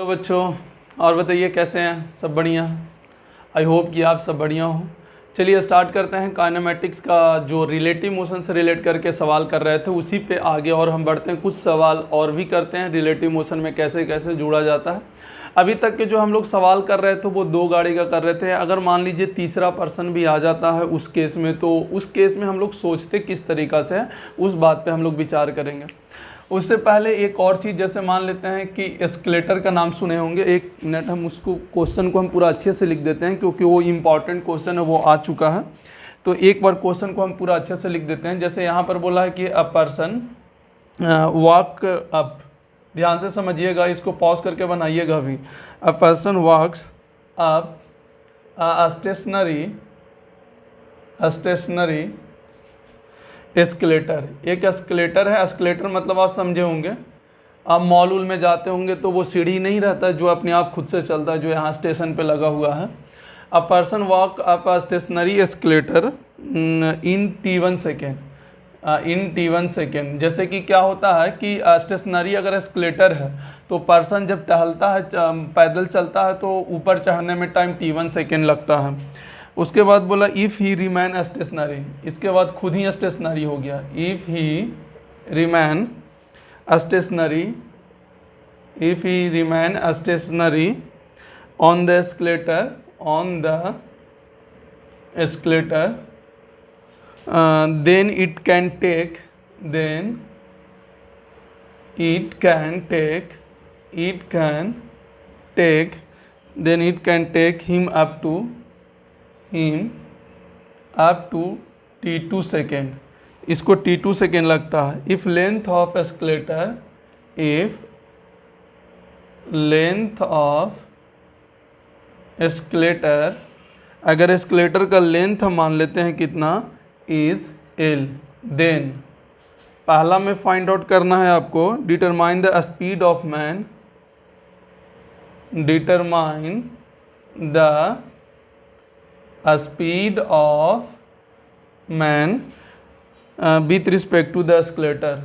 Hello बच्चों, और बताइए कैसे हैं? सब बढ़िया? आई होप कि आप सब बढ़िया हो। चलिए स्टार्ट करते हैं। काइनेमेटिक्स का जो रिलेटिव मोशन से रिलेट करके सवाल कर रहे थे उसी पे आगे और हम बढ़ते हैं। कुछ सवाल और भी करते हैं रिलेटिव मोशन में कैसे कैसे जुड़ा जाता है। अभी तक के जो हम लोग सवाल कर रहे थे वो दो गाड़ी का कर रहे थे। अगर मान लीजिए तीसरा पर्सन भी आ जाता है उस केस में, तो उस केस में हम लोग सोचते किस तरीक़ा से है उस बात पे हम लोग विचार करेंगे। उससे पहले एक और चीज़, जैसे मान लेते हैं कि एस्केलेटर का नाम सुने होंगे। एक मिनट, हम उसको क्वेश्चन को हम पूरा अच्छे से लिख देते हैं क्योंकि वो इम्पॉर्टेंट क्वेश्चन है, वो आ चुका है। तो एक बार क्वेश्चन को हम पूरा अच्छे से लिख देते हैं। जैसे यहाँ पर बोला है कि अ पर्सन वॉक अप, ध्यान से समझिएगा, इसको पॉज करके बनाइएगा भी। A person walks up stationary escalator. एक एस्केलेटर है। एस्केलेटर मतलब आप समझे होंगे, आप मॉल में जाते होंगे तो वो सीढ़ी नहीं रहता है जो अपने आप खुद से चलता है, जो यहाँ स्टेशन पे लगा हुआ है। A person walk up a stationary escalator in T1 second. In T1 second, जैसे कि क्या होता है कि स्टेशनरी अगर एस्केलेटर है तो पर्सन जब टहलता है, पैदल चलता है, तो ऊपर चढ़ने में टाइम T1 सेकेंड लगता है। उसके बाद बोला इफ़ ही रिमैन स्टेशनरी, इसके बाद खुद ही स्टेशनरी हो गया। If he remain stationary, if he remain stationary on the escalator, on the escalator, then it can take him up to T2 second. इसको T2 सेकेंड लगता है। इफ़ लेंथ ऑफ एस्केलेटर, अगर escalator का length हम मान लेते हैं कितना, इज़ L, देन पहला में फाइंड आउट करना है आपको, determine the speed of man, determine the speed of man with respect to the escalator,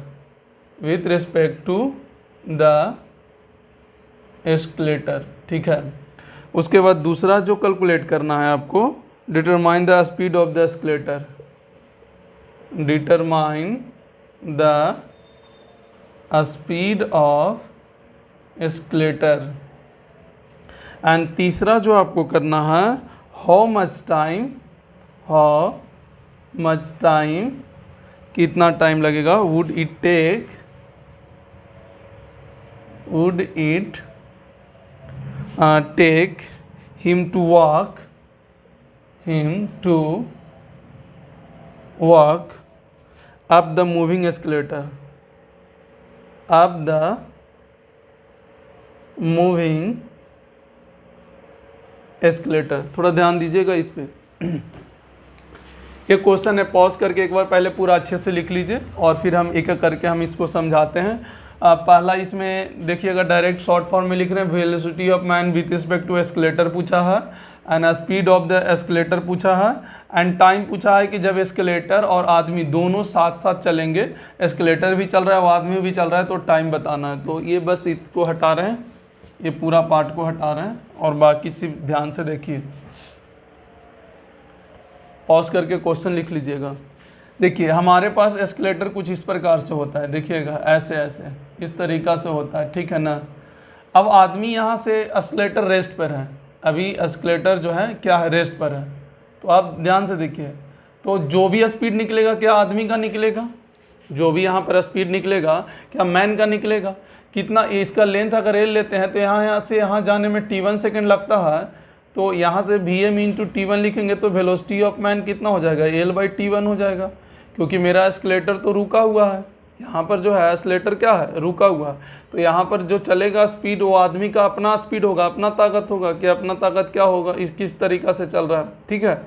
with respect to the escalator. ठीक है। उसके बाद दूसरा जो कैलकुलेट करना है आपको, determine the speed of the escalator, determine the speed of escalator. And तीसरा जो आपको करना है, हाउ मच टाइम, कितना टाइम लगेगा, would it take him to walk up the moving escalator, up the moving escalator. थोड़ा ध्यान दीजिएगा इस पे। ये क्वेश्चन है, पॉज करके एक बार पहले पूरा अच्छे से लिख लीजिए और फिर हम एक एक करके हम इसको समझाते हैं। पहला इसमें देखिएगा, डायरेक्ट शॉर्ट फॉर्म में लिख रहे हैं। Velocity of man with respect to escalator पूछा है, and speed of the escalator पूछा है, एंड टाइम पूछा है कि जब एस्केलेटर और आदमी दोनों साथ साथ चलेंगे, एस्केलेटर भी चल रहा है और आदमी भी चल रहा है, तो टाइम बताना है। तो ये बस इसको हटा रहे हैं, ये पूरा पार्ट को हटा रहे हैं और बाकी सिर्फ ध्यान से देखिए। पॉज करके क्वेश्चन लिख लीजिएगा। देखिए हमारे पास एस्केलेटर कुछ इस प्रकार से होता है, देखिएगा ऐसे ऐसे इस तरीक़ा से होता है, ठीक है ना। अब आदमी यहाँ से एस्केलेटर रेस्ट पर है, अभी एस्केलेटर जो है क्या है, रेस्ट पर है। तो आप ध्यान से देखिए, तो जो भी स्पीड निकलेगा क्या आदमी का निकलेगा, जो भी यहाँ पर स्पीड निकलेगा क्या मैन का निकलेगा। कितना इसका लेंथ अगर L लेते हैं तो यहाँ से यहाँ जाने में T1 सेकेंड लगता है, तो यहाँ से Vm इंटू T1 लिखेंगे तो वेलोसिटी ऑफ मैन कितना हो जाएगा, L/T1 हो जाएगा, क्योंकि मेरा एस्केलेटर तो रुका हुआ है। यहाँ पर जो है एस्केलेटर क्या है, रुका हुआ है। तो यहाँ पर जो चलेगा स्पीड वो आदमी का अपना स्पीड होगा, अपना ताकत होगा, कि अपना ताकत क्या होगा, इस किस तरीक़ा से चल रहा है, ठीक है।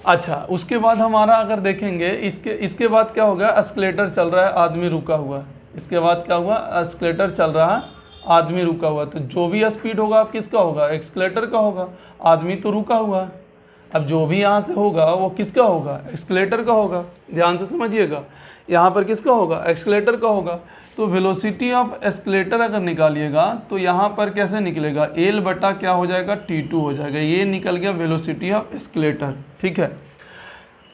अच्छा, उसके बाद हमारा अगर देखेंगे इसके बाद क्या होगा, एस्केलेटर चल रहा है, आदमी रुका हुआ है। इसके बाद क्या हुआ, एस्केलेटर चल रहा है, आदमी रुका हुआ है। तो जो भी स्पीड होगा आप किसका होगा, एस्केलेटर का होगा, आदमी तो रुका हुआ है। अब जो भी यहाँ से होगा वो किसका होगा, एक्सकलेटर का होगा। ध्यान से समझिएगा, यहाँ पर किसका होगा, एक्सकलेटर का होगा। तो वेलोसिटी ऑफ एक्सकलेटर अगर निकालिएगा तो यहाँ पर कैसे निकलेगा, एल बटा क्या हो जाएगा, T2 हो जाएगा। ये निकल गया वेलोसिटी ऑफ एक्सकलेटर। ठीक है,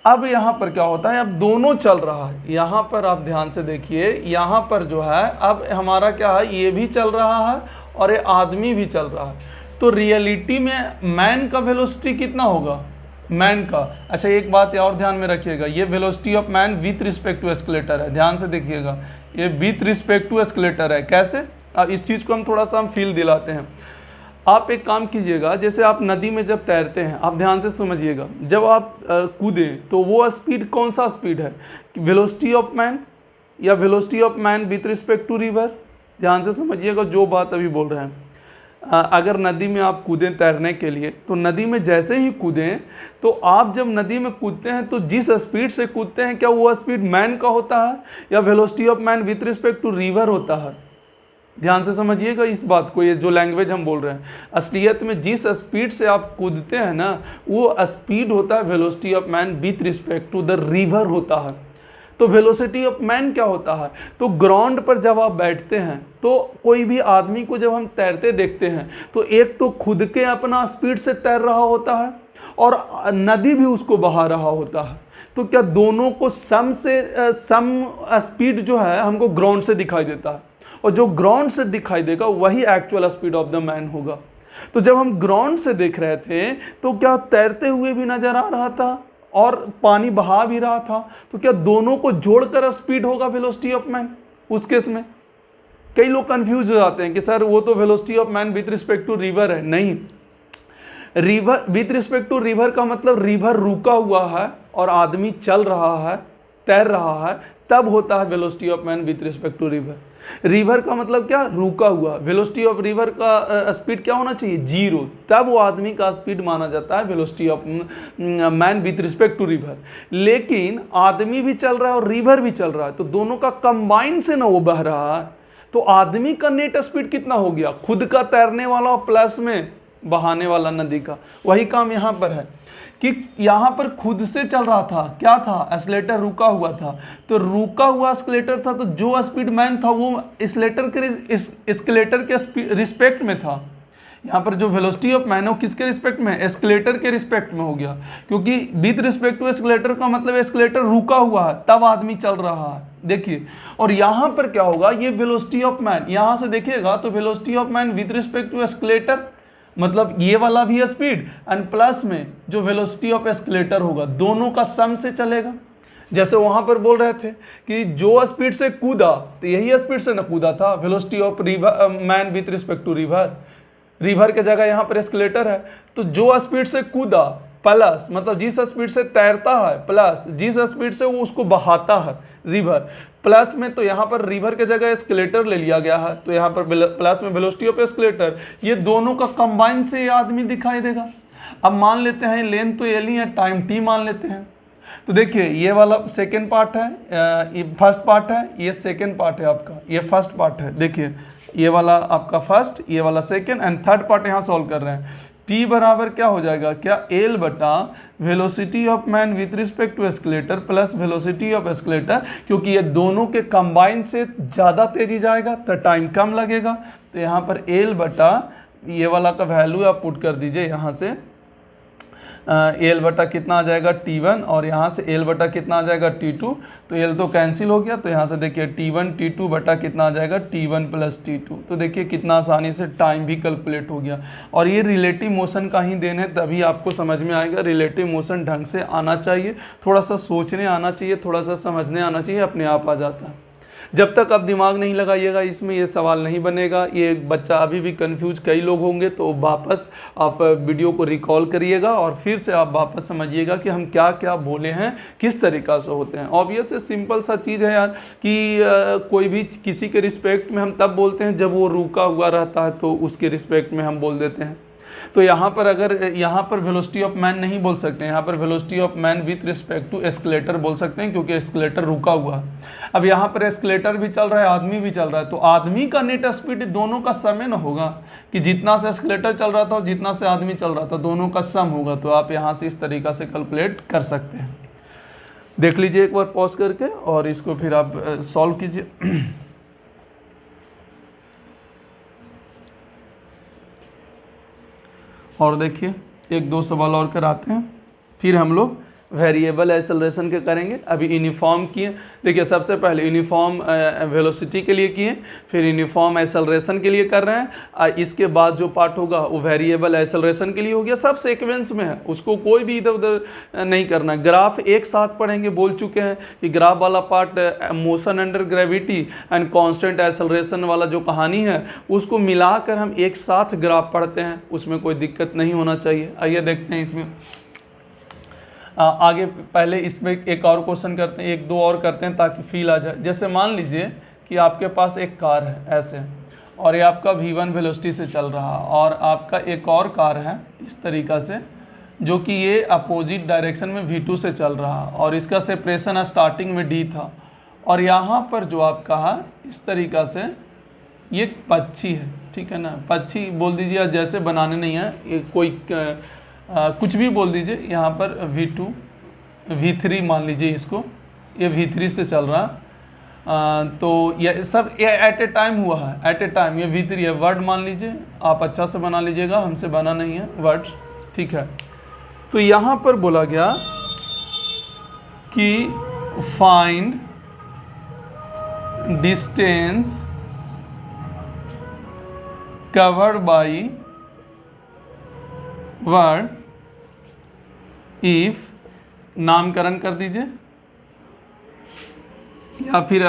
अब यहाँ पर क्या होता है, अब दोनों चल रहा है। यहाँ पर आप ध्यान से देखिए, यहाँ पर जो है अब हमारा क्या है, ये भी चल रहा है और ये आदमी भी चल रहा है। तो रियलिटी में मैन का वेलोसिटी कितना होगा, मैन का। अच्छा एक बात और ध्यान में रखिएगा, ये velocity of man with respect to escalator है। ध्यान से देखिएगा, ये विथ रिस्पेक्ट टू एस्केलेटर है। कैसे, अब इस चीज़ को हम थोड़ा सा फील दिलाते हैं। आप एक काम कीजिएगा, जैसे आप नदी में जब तैरते हैं, आप ध्यान से समझिएगा, जब आप कूदें तो वो स्पीड कौन सा स्पीड है, वेलोसिटी ऑफ मैन या velocity of man with respect to river. ध्यान से समझिएगा जो बात अभी बोल रहे हैं। अगर नदी में आप कूदें तैरने के लिए, तो नदी में जैसे ही कूदें तो आप जब नदी में कूदते हैं तो जिस स्पीड से कूदते हैं, क्या वो स्पीड मैन का होता है या velocity of man with respect to river होता है। ध्यान से समझिएगा इस बात को, ये जो लैंग्वेज हम बोल रहे हैं, असलियत में जिस स्पीड से आप कूदते हैं ना, वो स्पीड होता है velocity of man with respect to the river होता है। तो वेलोसिटी ऑफ मैन क्या होता है, तो ग्राउंड पर जब आप बैठते हैं तो कोई भी आदमी को जब हम तैरते देखते हैं तो एक तो खुद के अपना स्पीड से तैर रहा होता है और नदी भी उसको बहा रहा होता है। तो क्या दोनों को सम स्पीड जो है हमको ग्राउंड से दिखाई देता है, और जो ग्राउंड से दिखाई देगा वही actual speed of the man होगा। तो जब हम ग्राउंड से देख रहे थे तो क्या तैरते हुए भी नजर आ रहा था और पानी बहा भी रहा था, तो क्या दोनों को जोड़कर स्पीड होगा वेलोसिटी ऑफ मैन। उस केस में कई लोग कंफ्यूज हो जाते हैं कि सर वो तो velocity of man with respect to river है। नहीं, river with respect to river का मतलब रिवर रुका हुआ है और आदमी चल रहा है, तैर रहा है, तब होता है velocity of man with respect to river. River का मतलब क्या, रुका हुआ। वेलोसिटी ऑफ रिवर का स्पीड क्या होना चाहिए, 0, तब वो आदमी का स्पीड माना जाता है velocity of man with respect to river. लेकिन आदमी भी चल रहा है और रिवर भी चल रहा है, तो दोनों का कंबाइन से ना वो बह रहा है, तो आदमी का नेट स्पीड कितना हो गया, खुद का तैरने वाला प्लस में बहाने वाला नदी का। वही काम यहाँ पर है कि यहाँ पर खुद से चल रहा था, क्या था, एस्केलेटर रुका हुआ था। तो रुका हुआ एस्केलेटर था, तो जो स्पीड मैन था वो एस्केलेटर के रिस्पेक्ट में था। यहाँ पर जो वेलोसिटी ऑफ मैन है वो किसके रिस्पेक्ट में, एस्केलेटर के रिस्पेक्ट में हो गया, क्योंकि विद रिस्पेक्ट टू एस्केलेटर का मतलब एस्केलेटर रुका हुआ है तब आदमी चल रहा है। देखिए, और यहाँ पर क्या होगा, ये वेलोसिटी ऑफ मैन, यहाँ से देखिएगा तो velocity of man with respect to escalator मतलब ये वाला भी स्पीड एंड प्लस में जो वेलोसिटी ऑफ एस्केलेटर होगा, दोनों का सम से चलेगा। जैसे वहां पर बोल रहे थे कि जो स्पीड से कूदा तो यही स्पीड से न कूदा था, velocity of river man with respect to river. River के जगह यहाँ पर एस्केलेटर है, तो जो स्पीड से कूदा प्लस मतलब जिस स्पीड से तैरता है प्लस जिस स्पीड से वो उसको बहाता है रिवर, प्लस में तो यहाँ पर रिवर के जगह एस्केलेटर ले लिया गया है, तो यहाँ पर प्लस में वेलोसिटी ऑफ एस्केलेटर, ये दोनों का कंबाइन से ये आदमी दिखाई देगा। अब मान लेते हैं लेंथ तो एल ही है, टाइम टी मान लेते हैं। तो देखिए ये वाला सेकेंड पार्ट है, ये फर्स्ट पार्ट है, ये सेकेंड पार्ट है आपका, ये फर्स्ट पार्ट है। देखिए ये वाला आपका फर्स्ट, ये वाला सेकेंड एंड थर्ड पार्ट यहाँ सॉल्व कर रहे हैं। टी बराबर क्या हो जाएगा, क्या एल बटा velocity of man with respect to escalator plus velocity of escalator, क्योंकि ये दोनों के कंबाइन से ज़्यादा तेजी जाएगा तो टाइम कम लगेगा। तो यहाँ पर एल बटा ये वाला का वैल्यू आप पुट कर दीजिए यहाँ से, एल बटा कितना आ जाएगा T1 और यहाँ से एल बटा कितना आ जाएगा T2। तो एल तो कैंसिल हो गया, तो यहाँ से देखिए T1 T2 बटा कितना आ जाएगा T1 प्लस T2। तो देखिए कितना आसानी से टाइम भी कैलकुलेट हो गया। और ये रिलेटिव मोशन का ही देन है, तभी आपको समझ में आएगा। रिलेटिव मोशन ढंग से आना चाहिए, थोड़ा सा सोचने आना चाहिए, थोड़ा सा समझने आना चाहिए, अपने आप आ जाता है। जब तक आप दिमाग नहीं लगाइएगा इसमें ये सवाल नहीं बनेगा। ये बच्चा अभी भी कंफ्यूज कई लोग होंगे, तो वापस आप वीडियो को रिकॉल करिएगा और फिर से आप वापस समझिएगा कि हम क्या क्या बोले हैं, किस तरीक़ा से होते हैं। ऑब्वियस है, सिंपल सा चीज़ है यार कि कोई भी किसी के रिस्पेक्ट में हम तब बोलते हैं जब वो रुका हुआ रहता है, तो उसके रिस्पेक्ट में हम बोल देते हैं। तो यहाँ पर अगर यहाँ पर वेलोसिटी ऑफ मैन नहीं बोल सकते हैं, यहाँ पर velocity of man with respect to escalator बोल सकते हैं, क्योंकि एस्केलेटर रुका हुआ है। अब यहाँ पर एस्केलेटर भी चल रहा है, आदमी भी चल रहा है, तो आदमी का नेट स्पीड दोनों का सम न होगा, कि जितना से एस्केलेटर चल रहा था और जितना से आदमी चल रहा था दोनों का सम होगा। तो आप यहाँ से इस तरीका से कैलकुलेट कर सकते हैं। देख लीजिए एक बार पॉज करके और इसको फिर आप सॉल्व कीजिए। और देखिए एक दो सवाल और कराते हैं, फिर हम लोग वेरिएबल एक्सेलरेशन के करेंगे। अभी यूनिफॉर्म किए, देखिए सबसे पहले यूनिफॉर्म वेलोसिटी के लिए किए, फिर यूनिफॉर्म एक्सेलरेशन के लिए कर रहे हैं। इसके बाद जो पार्ट होगा वो वेरिएबल एक्सेलरेशन के लिए हो गया। सब सीक्वेंस में है, उसको कोई भी इधर उधर नहीं करना। ग्राफ एक साथ पढ़ेंगे, बोल चुके हैं कि ग्राफ वाला part motion under gravity and constant acceleration वाला जो कहानी है उसको मिलाकर हम एक साथ ग्राफ पढ़ते हैं, उसमें कोई दिक्कत नहीं होना चाहिए। आइए देखते हैं इसमें आगे। पहले इसमें एक और क्वेश्चन करते हैं, एक दो और करते हैं ताकि फील आ जाए। जैसे मान लीजिए कि आपके पास एक कार है ऐसे, और ये आपका v1 वेलोसिटी से चल रहा, और आपका एक और कार है इस तरीक़ा से जो कि ये अपोजिट डायरेक्शन में v2 से चल रहा, और इसका सेपरेशन स्टार्टिंग में d था। और यहाँ पर जो आपका है इस तरीक़ा से ये पक्षी है, ठीक है ना, पक्षी बोल दीजिए, जैसे बनाने नहीं है, ये कोई कुछ भी बोल दीजिए। यहाँ पर v2 v3 मान लीजिए इसको, ये v3 से चल रहा, तो ये सब ये एट ए टाइम हुआ है, एट ए टाइम ये v3 है। वर्ड मान लीजिए, आप अच्छा से बना लीजिएगा, हमसे बना नहीं है वर्ड, ठीक है। तो यहाँ पर बोला गया कि find distance covered by word if, नामकरण कर दीजिए, या फिर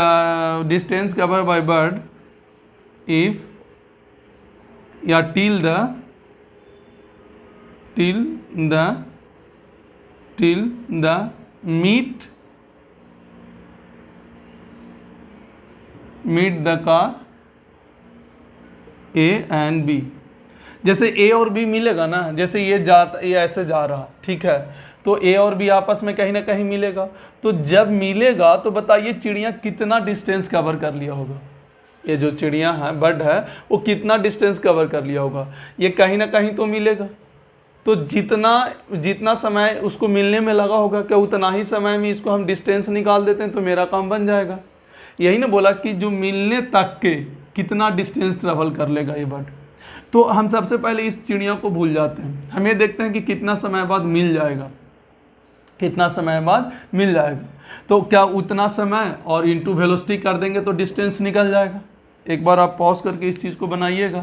distance cover by bird if, या till the meet the car A and B. जैसे ए और बी मिलेगा ना, जैसे ये ऐसे जा रहा, ठीक है, तो ए और बी आपस में कहीं ना कहीं मिलेगा। तो जब मिलेगा तो बताइए चिड़िया कितना डिस्टेंस कवर कर लिया होगा, ये जो चिड़िया है बर्ड है वो कितना डिस्टेंस कवर कर लिया होगा, ये कहीं ना कहीं तो मिलेगा। तो जितना समय उसको मिलने में लगा होगा, क्या उतना ही समय में इसको हम डिस्टेंस निकाल देते हैं तो मेरा काम बन जाएगा। यही ना बोला कि जो मिलने तक के कितना डिस्टेंस ट्रेवल कर लेगा ये बर्ड। तो हम सबसे पहले इस चिड़िया को भूल जाते हैं, हम ये देखते हैं कि कितना समय बाद मिल जाएगा, कितना समय बाद मिल जाएगा। तो क्या उतना समय और इंटू वेलोसिटी कर देंगे तो डिस्टेंस निकल जाएगा। एक बार आप पॉज करके इस चीज़ को बनाइएगा।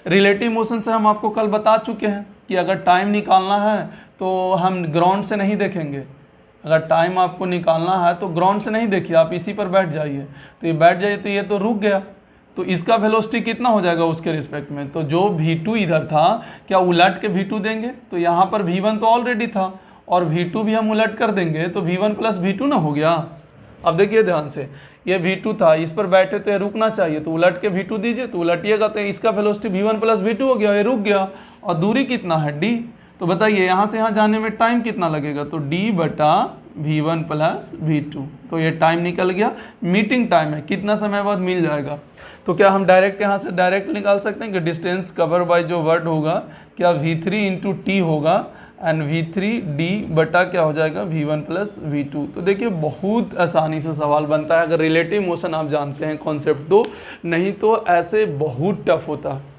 रिलेटिव मोशन से हम आपको कल बता चुके हैं कि अगर टाइम निकालना है तो हम ग्राउंड से नहीं देखेंगे। अगर टाइम आपको निकालना है तो ग्राउंड से नहीं देखिए, आप इसी पर बैठ जाइए। तो ये बैठ जाइए तो ये तो रुक गया, तो इसका वेलोसिटी कितना हो जाएगा उसके रिस्पेक्ट में। तो जो v2 इधर था क्या उलट के v2 देंगे, तो यहाँ पर v1 तो ऑलरेडी था और v2 भी हम उलट कर देंगे तो v1 प्लस v2 ना हो गया। अब देखिए ध्यान से, ये v2 था, इस पर बैठे तो ये रुकना चाहिए, तो उलट के v2 दीजिए, तो उलटिएगा तो इसका वेलोसिटी v1 प्लस v2 हो गया, ये रुक गया। और दूरी कितना है d, तो बताइए यहाँ से यहाँ जाने में टाइम कितना लगेगा, तो d बटा v1 प्लस v2, तो ये टाइम निकल गया। मीटिंग टाइम है, कितना समय बाद मिल जाएगा। तो क्या हम डायरेक्ट यहाँ से डायरेक्ट निकाल सकते हैं कि डिस्टेंस कवर बाय जो वर्ड होगा क्या v3 इंटू टी होगा एंड v3d बटा क्या हो जाएगा v1 प्लस v2। तो देखिए बहुत आसानी से सवाल बनता है अगर रिलेटिव मोशन आप जानते हैं कॉन्सेप्ट, तो नहीं तो ऐसे बहुत टफ होता है।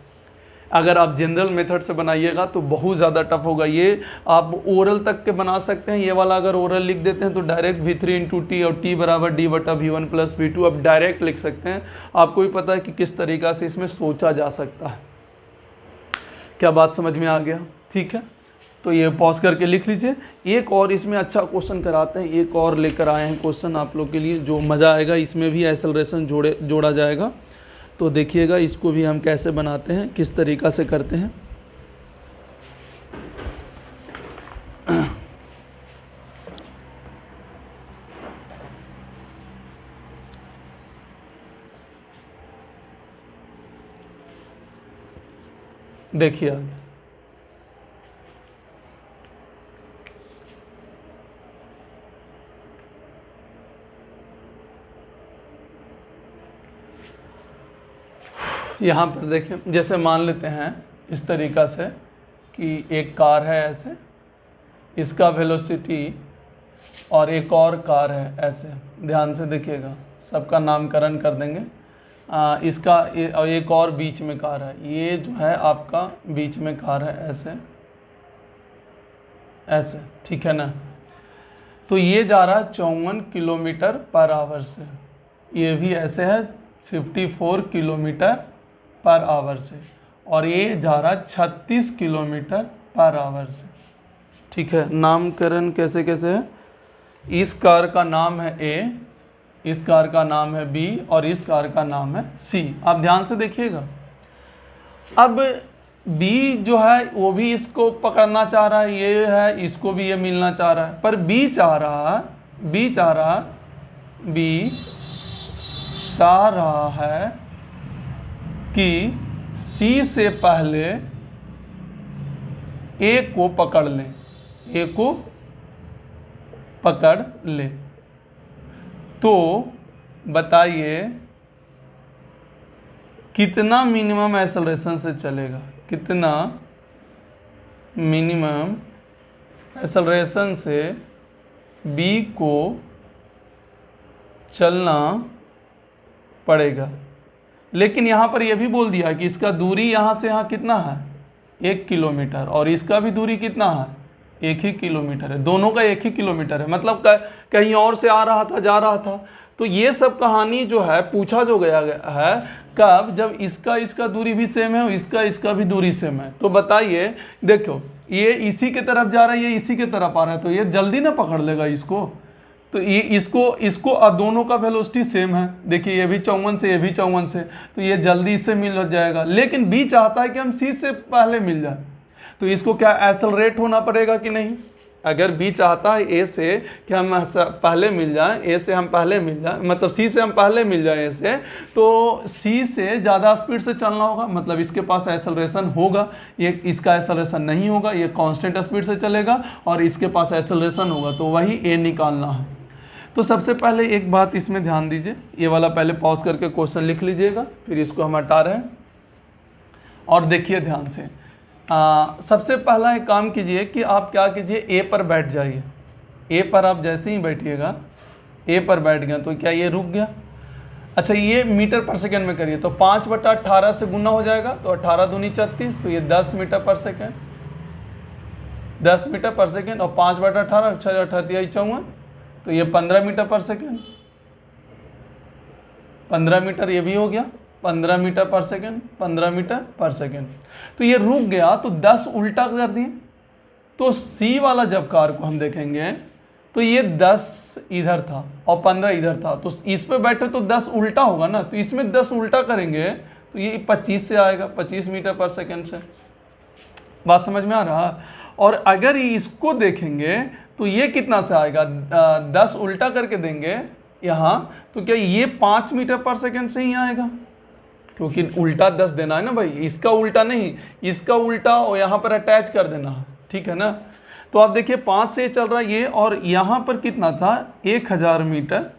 अगर आप जनरल मेथड से बनाइएगा तो बहुत ज़्यादा टफ होगा। ये आप ओरल तक के बना सकते हैं, ये वाला अगर ओरल लिख देते हैं तो डायरेक्ट v3 इंटू टी और t बराबर d बटा v1 प्लस v2 अब डायरेक्ट लिख सकते हैं। आपको भी पता है कि किस तरीक़ा से इसमें सोचा जा सकता है। क्या बात समझ में आ गया? ठीक है, तो ये पॉज करके लिख लीजिए। एक और इसमें अच्छा क्वेश्चन कराते हैं, एक और लेकर आए हैं क्वेश्चन आप लोग के लिए जो मज़ा आएगा। इसमें भी एक्सेलरेशन जोड़ा जाएगा, तो देखिएगा इसको भी हम कैसे बनाते हैं, किस तरीक़ा से करते हैं। देखिए यहाँ पर देखिए, जैसे मान लेते हैं इस तरीक़ा से कि एक कार है ऐसे, इसका वेलोसिटी, और एक और कार है ऐसे, ध्यान से देखिएगा, सबका नामकरण कर देंगे। इसका एक और बीच में कार है, ये जो है आपका बीच में कार है ऐसे ऐसे, ठीक है ना। तो ये जा रहा है 54 किलोमीटर पर आवर से, ये भी ऐसे है 54 किलोमीटर पर आवर से, और ये जा रहा है 36 किलोमीटर पर आवर से, ठीक है। नामकरण कैसे कैसे है, इस कार का नाम है ए, इस कार का नाम है बी, और इस कार का नाम है सी। आप ध्यान से देखिएगा। अब बी जो है वो भी इसको पकड़ना चाह रहा है, ये है, इसको भी ये मिलना चाह रहा है, पर बी चाह रहा है कि सी से पहले ए को पकड़ ले, ए को पकड़ ले। तो बताइए कितना मिनिमम एक्सेलरेशन से चलेगा, कितना मिनिमम एक्सेलरेशन से बी को चलना पड़ेगा। लेकिन यहाँ पर यह भी बोल दिया कि इसका दूरी यहाँ से यहाँ कितना है, 1 किलोमीटर, और इसका भी दूरी कितना है, 1 ही किलोमीटर है, दोनों का 1 ही किलोमीटर है। मतलब कहीं और से आ रहा था, जा रहा था। तो ये सब कहानी जो है पूछा जो गया है कब, जब इसका दूरी भी सेम है और इसका भी दूरी सेम है। तो बताइए, देखो ये इसी की तरफ जा रहा है, ये इसी की तरफ आ रहा है, तो ये जल्दी ना पकड़ लेगा इसको। तो ये इसको अब दोनों का वेलोसिटी सेम है, देखिए ये भी 54 से, ये भी 54 से, तो ये जल्दी इससे मिल जाएगा। लेकिन बी चाहता है कि हम सी से पहले मिल जाए, तो इसको क्या एक्सेलरेट होना पड़ेगा कि नहीं। अगर बी चाहता है ए से कि हम पहले मिल जाएं, ए से हम पहले मिल जाएं, मतलब सी से हम पहले मिल जाएं ए से, तो सी से ज़्यादा स्पीड से चलना होगा, मतलब इसके पास एक्सेलरेशन होगा, ये इसका एक्सेलरेशन नहीं होगा, ये कांस्टेंट स्पीड से चलेगा, और इसके पास एक्सेलरेशन होगा, तो वही ए निकालना है। तो सबसे पहले एक बात इसमें ध्यान दीजिए, ये वाला पहले पॉज करके क्वेश्चन लिख लीजिएगा, फिर इसको हम हटा रहे हैं और देखिए ध्यान से। सबसे पहला एक काम कीजिए कि आप क्या कीजिए, ए पर बैठ जाइए। ए पर आप जैसे ही बैठिएगा, ए पर बैठ गया तो क्या ये रुक गया। अच्छा, ये मीटर पर सेकंड में करिए, तो 5/18 से गुना हो जाएगा, तो 18 दूनी 36, तो ये 10 मीटर पर सेकंड, 10 मीटर पर सेकंड, और 5/18 6 54, तो ये 15 मीटर पर सेकंड, 15 मीटर ये भी हो गया, 15 मीटर पर सेकंड, 15 मीटर पर सेकंड। तो ये रुक गया, तो 10 उल्टा कर दिए। तो सी वाला जब कार को हम देखेंगे तो ये 10 इधर था और 15 इधर था, तो इस पे बैठे तो 10 उल्टा होगा ना, तो इसमें 10 उल्टा करेंगे तो ये 25 से आएगा, 25 मीटर पर सेकंड से। बात समझ में आ रहा। और अगर इसको देखेंगे तो ये कितना से आएगा, 10 उल्टा करके देंगे यहाँ, तो क्या ये 5 मीटर पर सेकंड से ही आएगा, क्योंकि उल्टा 10 देना है ना भाई, इसका उल्टा नहीं, इसका उल्टा और यहाँ पर अटैच कर देना है, ठीक है ना। तो आप देखिए 5 से चल रहा है ये, और यहाँ पर कितना था 1000 मीटर,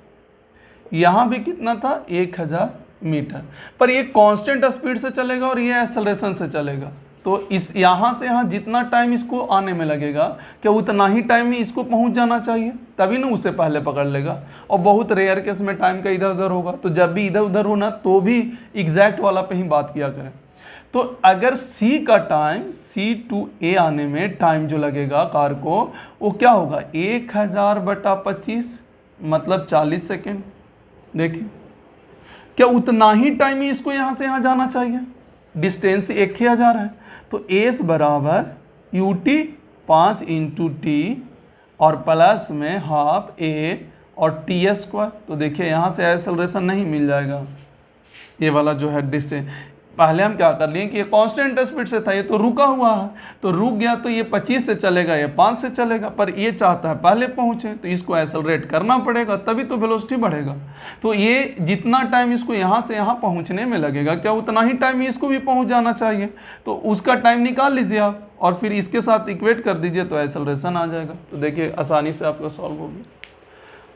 यहाँ भी कितना था 1000 मीटर, पर ये कांस्टेंट स्पीड से चलेगा और ये एक्सेलरेशन से चलेगा। तो इस यहाँ से यहाँ जितना टाइम इसको आने में लगेगा, क्या उतना ही टाइम में इसको पहुँच जाना चाहिए, तभी ना उससे पहले पकड़ लेगा। और बहुत रेयर केस में टाइम का इधर उधर होगा, तो जब भी इधर उधर हो ना, तो भी एग्जैक्ट वाला पे ही बात किया करें। तो अगर सी का टाइम, C to A आने में टाइम जो लगेगा कार को, वो क्या होगा 1000/25, मतलब 40 सेकेंड। देखिए क्या उतना ही टाइम ही इसको यहाँ से यहाँ जाना चाहिए, डिस्टेंस 1000 है, तो एस बराबर UT 5 × T और प्लस में हाफ A और TS²। तो देखिए यहाँ से एक्सेलरेशन नहीं मिल जाएगा, ये वाला जो है डिस्टेंस। पहले हम क्या कर लिए कि ये कांस्टेंट स्पीड से था, ये तो रुका हुआ है, तो रुक गया तो ये 25 से चलेगा, ये 5 से चलेगा, पर ये चाहता है पहले पहुँचे, तो इसको एक्सेलरेट करना पड़ेगा, तभी तो वेलोसिटी बढ़ेगा। तो ये जितना टाइम इसको यहाँ से यहाँ पहुँचने में लगेगा, क्या उतना ही टाइम इसको भी पहुँच जाना चाहिए, तो उसका टाइम निकाल लीजिए आप और फिर इसके साथ इक्वेट कर दीजिए, तो एक्सेलरेशन आ जाएगा। तो देखिए आसानी से आपका सॉल्व हो गया।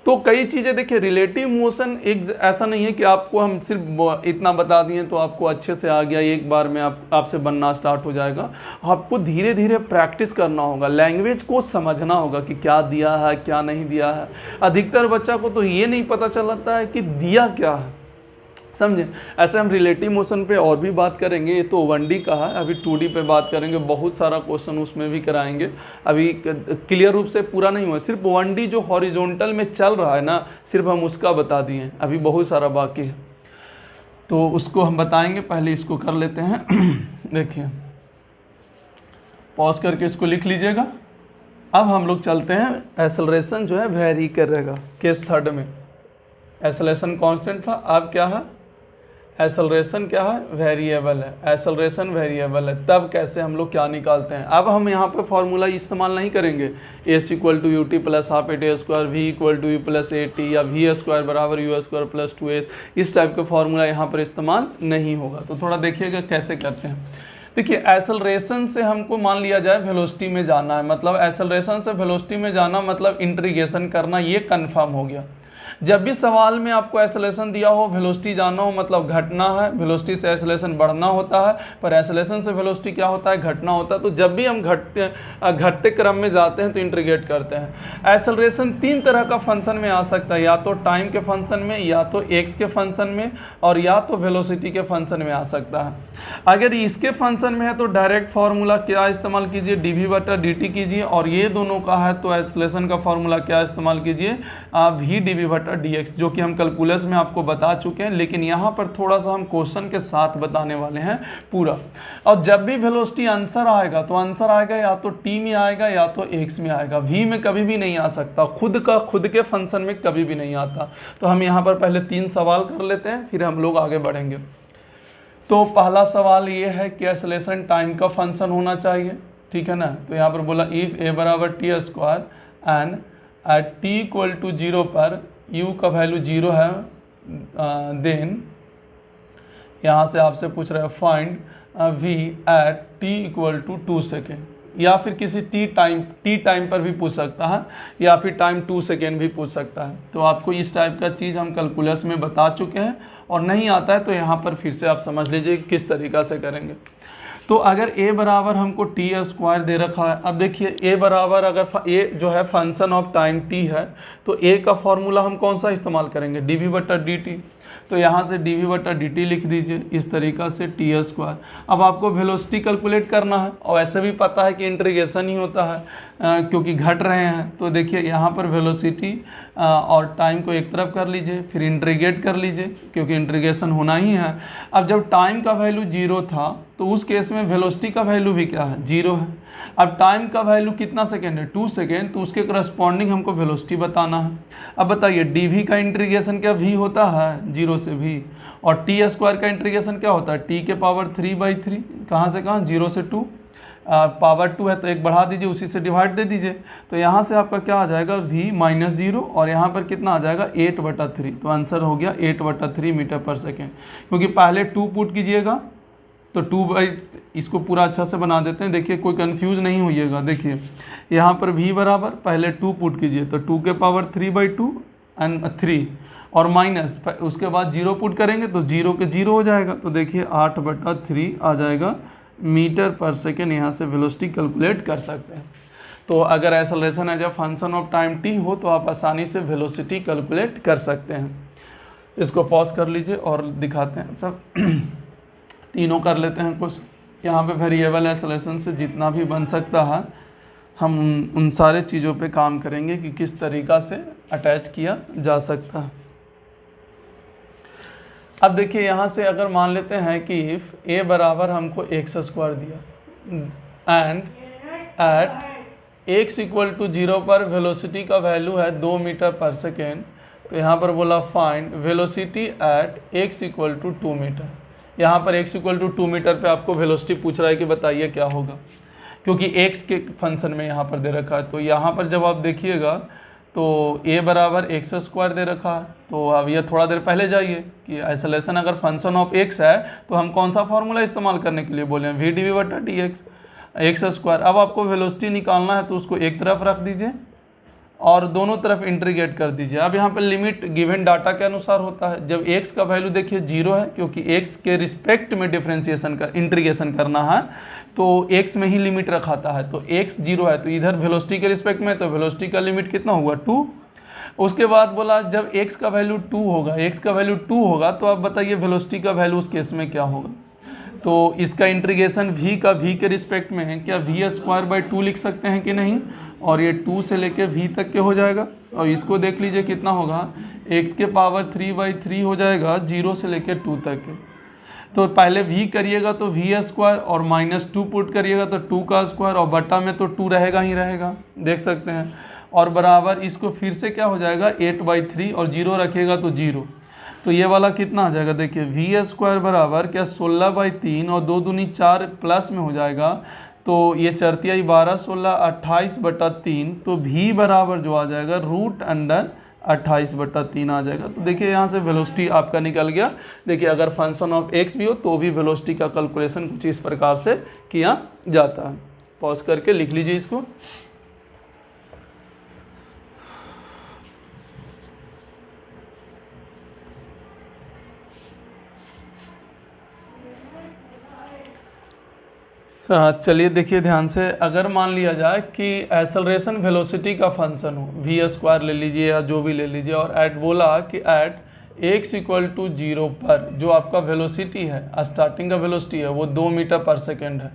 तो कई चीज़ें देखिए, रिलेटिव मोशन एक ऐसा नहीं है कि आपको हम सिर्फ इतना बता दिए तो आपको अच्छे से आ गया, एक बार में आपसे बनना स्टार्ट हो जाएगा। आपको धीरे धीरे प्रैक्टिस करना होगा, लैंग्वेज को समझना होगा कि क्या दिया है क्या नहीं दिया है। अधिकतर बच्चा को तो ये नहीं पता चलता है कि दिया क्या है, समझे। ऐसे हम रिलेटिव मोशन पे और भी बात करेंगे, ये तो 1D का है, अभी 2D पे बात करेंगे, बहुत सारा क्वेश्चन उसमें भी कराएंगे। अभी क्लियर रूप से पूरा नहीं हुआ, सिर्फ 1D जो हॉरिजॉन्टल में चल रहा है ना, सिर्फ हम उसका बता दिए, अभी बहुत सारा बाकी है तो उसको हम बताएंगे। पहले इसको कर लेते हैं देखिए, पॉज करके इसको लिख लीजिएगा। अब हम लोग चलते हैं, एक्सेलरेशन जो है वेरी करेगा। केस थर्ड में एक्सेलरेशन कांस्टेंट था, अब क्या है, एक्सेलरेशन क्या है, वेरिएबल है। एक्सेलरेशन वेरिएबल है, तब कैसे हम लोग क्या निकालते हैं। अब हम यहाँ पे फॉर्मूला इस्तेमाल नहीं करेंगे, s equal to u t plus half a t square, v equal to u plus a t, या वी स्क्वायर बराबर यू स्क्वायर प्लस 2s, इस टाइप का फॉर्मूला यहाँ पर इस्तेमाल नहीं होगा। तो थोड़ा देखिएगा कैसे करते हैं। देखिए, एक्सेलरेशन से हमको मान लिया जाए वेलोसिटी में जाना है, मतलब एक्सेलरेशन से वेलोसिटी में जाना मतलब इंटीग्रेशन करना, ये कन्फर्म हो गया। जब भी सवाल में आपको एक्सेलरेशन दिया हो, वेलोसिटी जानना हो, मतलब घटना है, वेलोसिटी से एक्सेलरेशन बढ़ना होता है, पर एक्सेलरेशन से वेलोसिटी क्या होता है, घटना होता है। तो जब भी हम घटते क्रम में जाते हैं तो इंटीग्रेट करते हैं। एक्सेलरेशन 3 तरह का फंक्शन में आ सकता है, या तो टाइम के फंक्शन में, या तो एक्स के फंक्शन में, और या तो वेलोसिटी के फंक्शन में आ सकता है। अगर इसके फंक्शन में है तो डायरेक्ट फार्मूला क्या इस्तेमाल कीजिए, dv/dt कीजिए, और ये दोनों का है तो एक्सेलरेशन का फार्मूला क्या इस्तेमाल कीजिए, v dv/dx, जो कि हम कैलकुलस में आपको बता चुके हैं, लेकिन यहाँ पर थोड़ा सा हम क्वेश्चन के साथ बताने वाले हैं पूरा। और जब भी वेलोसिटी आंसर आएगा तो आंसर आएगा या तो t में आएगा या तो x में आएगा, v में कभी भी नहीं आ सकता, खुद के फंक्शन में कभी भी नहीं आता। तो हम यहाँ पर पहले 3 सवाल कर लेते हैं, फिर हम लोग आगे बढ़ेंगे। तो पहला सवाल ये है कि एक्सेलरेशन टाइम का फंक्शन होना चाहिए, ठीक है ना। तो यहाँ पर बोला इफ़ a बराबर t square and at t equal to 0 पर u का वैल्यू 0 है, देन यहाँ से आपसे पूछ रहा है find v at t equal to 2 second, या फिर किसी t टाइम पर भी पूछ सकता है, या फिर टाइम 2 सेकेंड भी पूछ सकता है। तो आपको इस टाइप का चीज़ हम कैलकुलस में बता चुके हैं, और नहीं आता है तो यहाँ पर फिर से आप समझ लीजिए किस तरीक़ा से करेंगे। तो अगर a बराबर हमको टी स्क्वायर दे रखा है, अब देखिए a बराबर अगर a जो है फंक्शन ऑफ टाइम t है, तो a का फॉर्मूला हम कौन सा इस्तेमाल करेंगे, dv/dt। तो यहाँ से dv/dt लिख दीजिए इस तरीक़ा से टी स्क्वायर। अब आपको वेलोसिटी कैलकुलेट करना है, और ऐसे भी पता है कि इंटीग्रेशन ही होता है क्योंकि घट रहे हैं। तो देखिए यहाँ पर वेलोसिटी और टाइम को एक तरफ कर लीजिए, फिर इंटीग्रेट कर लीजिए क्योंकि इंटीग्रेशन होना ही है। अब जब टाइम का वैल्यू 0 था तो उस केस में वेलोसिटी का वैल्यू भी क्या है, 0 है। अब टाइम का वैल्यू कितना सेकेंड है, 2 सेकेंड, तो उसके करस्पॉन्डिंग हमको वेलोसिटी बताना है। अब बताइए dv का इंटीग्रेशन क्या v होता है, 0 से v, और टी स्क्वायर का इंटीग्रेशन क्या होता है, t के पावर 3/3, कहाँ से कहाँ, 0 से 2, पावर 2 है तो 1 बढ़ा दीजिए, उसी से डिवाइड दे दीजिए। तो यहाँ से आपका क्या आ जाएगा, v - 0, और यहाँ पर कितना आ जाएगा, 8/3। तो आंसर हो गया 8/3 मीटर पर सेकेंड, क्योंकि पहले 2 पुट कीजिएगा तो 2 इसको पूरा अच्छा से बना देते हैं। देखिए कोई कंफ्यूज नहीं होइएगा। देखिए यहाँ पर v बराबर पहले 2 पुट कीजिए, तो 2 के पावर 3/2 एंड 3, और माइनस उसके बाद 0 पुट करेंगे तो 0 के 0 हो जाएगा। तो देखिए 8/3 आ जाएगा मीटर पर सेकेंड। यहाँ से वेलोसिटी कैलकुलेट कर सकते हैं। तो अगर acceleration as a function of time t हो तो आप आसानी से वेलोसिटी कैलकुलेट कर सकते हैं। इसको पॉज कर लीजिए और दिखाते हैं सब तीनों कर लेते हैं कुछ। यहाँ पे वेरिएबल एक्सेलरेशन से जितना भी बन सकता है हम उन सारे चीज़ों पे काम करेंगे कि किस तरीक़ा से अटैच किया जा सकता है। अब देखिए यहाँ से अगर मान लेते हैं कि इफ़ a बराबर हमको x² दिया and at x equal to 0 पर वेलोसिटी का वैल्यू है 2 मीटर पर सेकेंड। तो यहाँ पर बोला find velocity at x equal to 2 metre. यहाँ पर x इक्वल टू 2 मीटर पे आपको वेलोसिटी पूछ रहा है कि बताइए क्या होगा, क्योंकि x के फंक्शन में यहाँ पर दे रखा है। तो यहाँ पर जब आप देखिएगा तो a बराबर x² दे रखा है। तो अब ये थोड़ा देर पहले जाइए कि एक्सेलरेशन अगर फंक्शन ऑफ x है तो हम कौन सा फॉर्मूला इस्तेमाल करने के लिए बोले हैं, v dv/dx x²। अब आपको वेलोसिटी निकालना है तो उसको एक तरफ रख दीजिए और दोनों तरफ इंटीग्रेट कर दीजिए। अब यहाँ पर लिमिट गिवन डाटा के अनुसार होता है। जब x का वैल्यू देखिए 0 है, क्योंकि x के रिस्पेक्ट में डिफ्रेंसिएशन का इंटीग्रेशन करना है तो x में ही लिमिट रखाता है। तो x 0 है तो इधर वेलोसिटी के रिस्पेक्ट में, तो वेलोसिटी का लिमिट कितना हुआ 2। उसके बाद बोला जब x का वैल्यू 2 होगा, x का वैल्यू 2 होगा तो आप बताइए वेलोसिटी का वैल्यू उस केस में क्या होगा। तो इसका इंटीग्रेशन v का v के रिस्पेक्ट में है, क्या v² लिख सकते हैं कि नहीं, और ये 2 से लेके v तक के हो जाएगा। और इसको देख लीजिए कितना होगा, x के पावर 3/3 हो जाएगा 0 से लेके 2 तक के। तो पहले v करिएगा तो v² और -2 पुट करिएगा तो 2 का स्क्वायर, और बटा में तो 2 रहेगा ही रहेगा, देख सकते हैं। और बराबर इसको फिर से क्या हो जाएगा 8/3, और 0 रखिएगा तो 0। तो ये वाला कितना आ जाएगा, देखिए v² बराबर क्या 16/3 और 2 दूनी 4 प्लस में हो जाएगा, तो ये 4 तिहाई 12 16 28/3। तो v बराबर जो आ जाएगा √28/3 आ जाएगा। तो देखिए यहाँ से वेलोसिटी आपका निकल गया। देखिए अगर फंक्शन ऑफ x भी हो तो भी वेलोसिटी का कैलकुलेशन कुछ इस प्रकार से किया जाता है। पॉज करके लिख लीजिए इसको। चलिए देखिए ध्यान से, अगर मान लिया जाए कि एक्सेलरेशन वेलोसिटी का फंक्शन हो, v² ले लीजिए या जो भी ले लीजिए, और एट बोला कि एट x = 0 पर जो आपका वेलोसिटी है, स्टार्टिंग का वेलोसिटी है वो 2 मीटर पर सेकेंड है,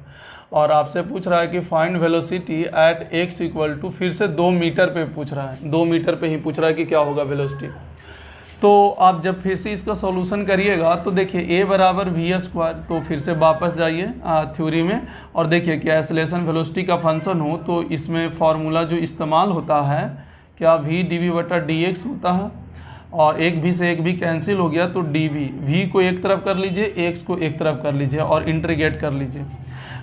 और आपसे पूछ रहा है कि फाइंड वेलोसिटी एट x = फिर से 2 मीटर पे पूछ रहा है, 2 मीटर पे ही पूछ रहा है कि क्या होगा वेलोसिटी। तो आप जब फिर से इसका सॉल्यूशन करिएगा तो देखिए a बराबर v², तो फिर से वापस जाइए थ्योरी में, और देखिए कि एक्सेलरेशन वेलोसिटी का फंक्शन हो तो इसमें फार्मूला जो इस्तेमाल होता है क्या v dv/dx होता है, और एक भी से एक भी कैंसिल हो गया तो dv, v को एक तरफ कर लीजिए, x को एक तरफ कर लीजिए और इंटीग्रेट कर लीजिए।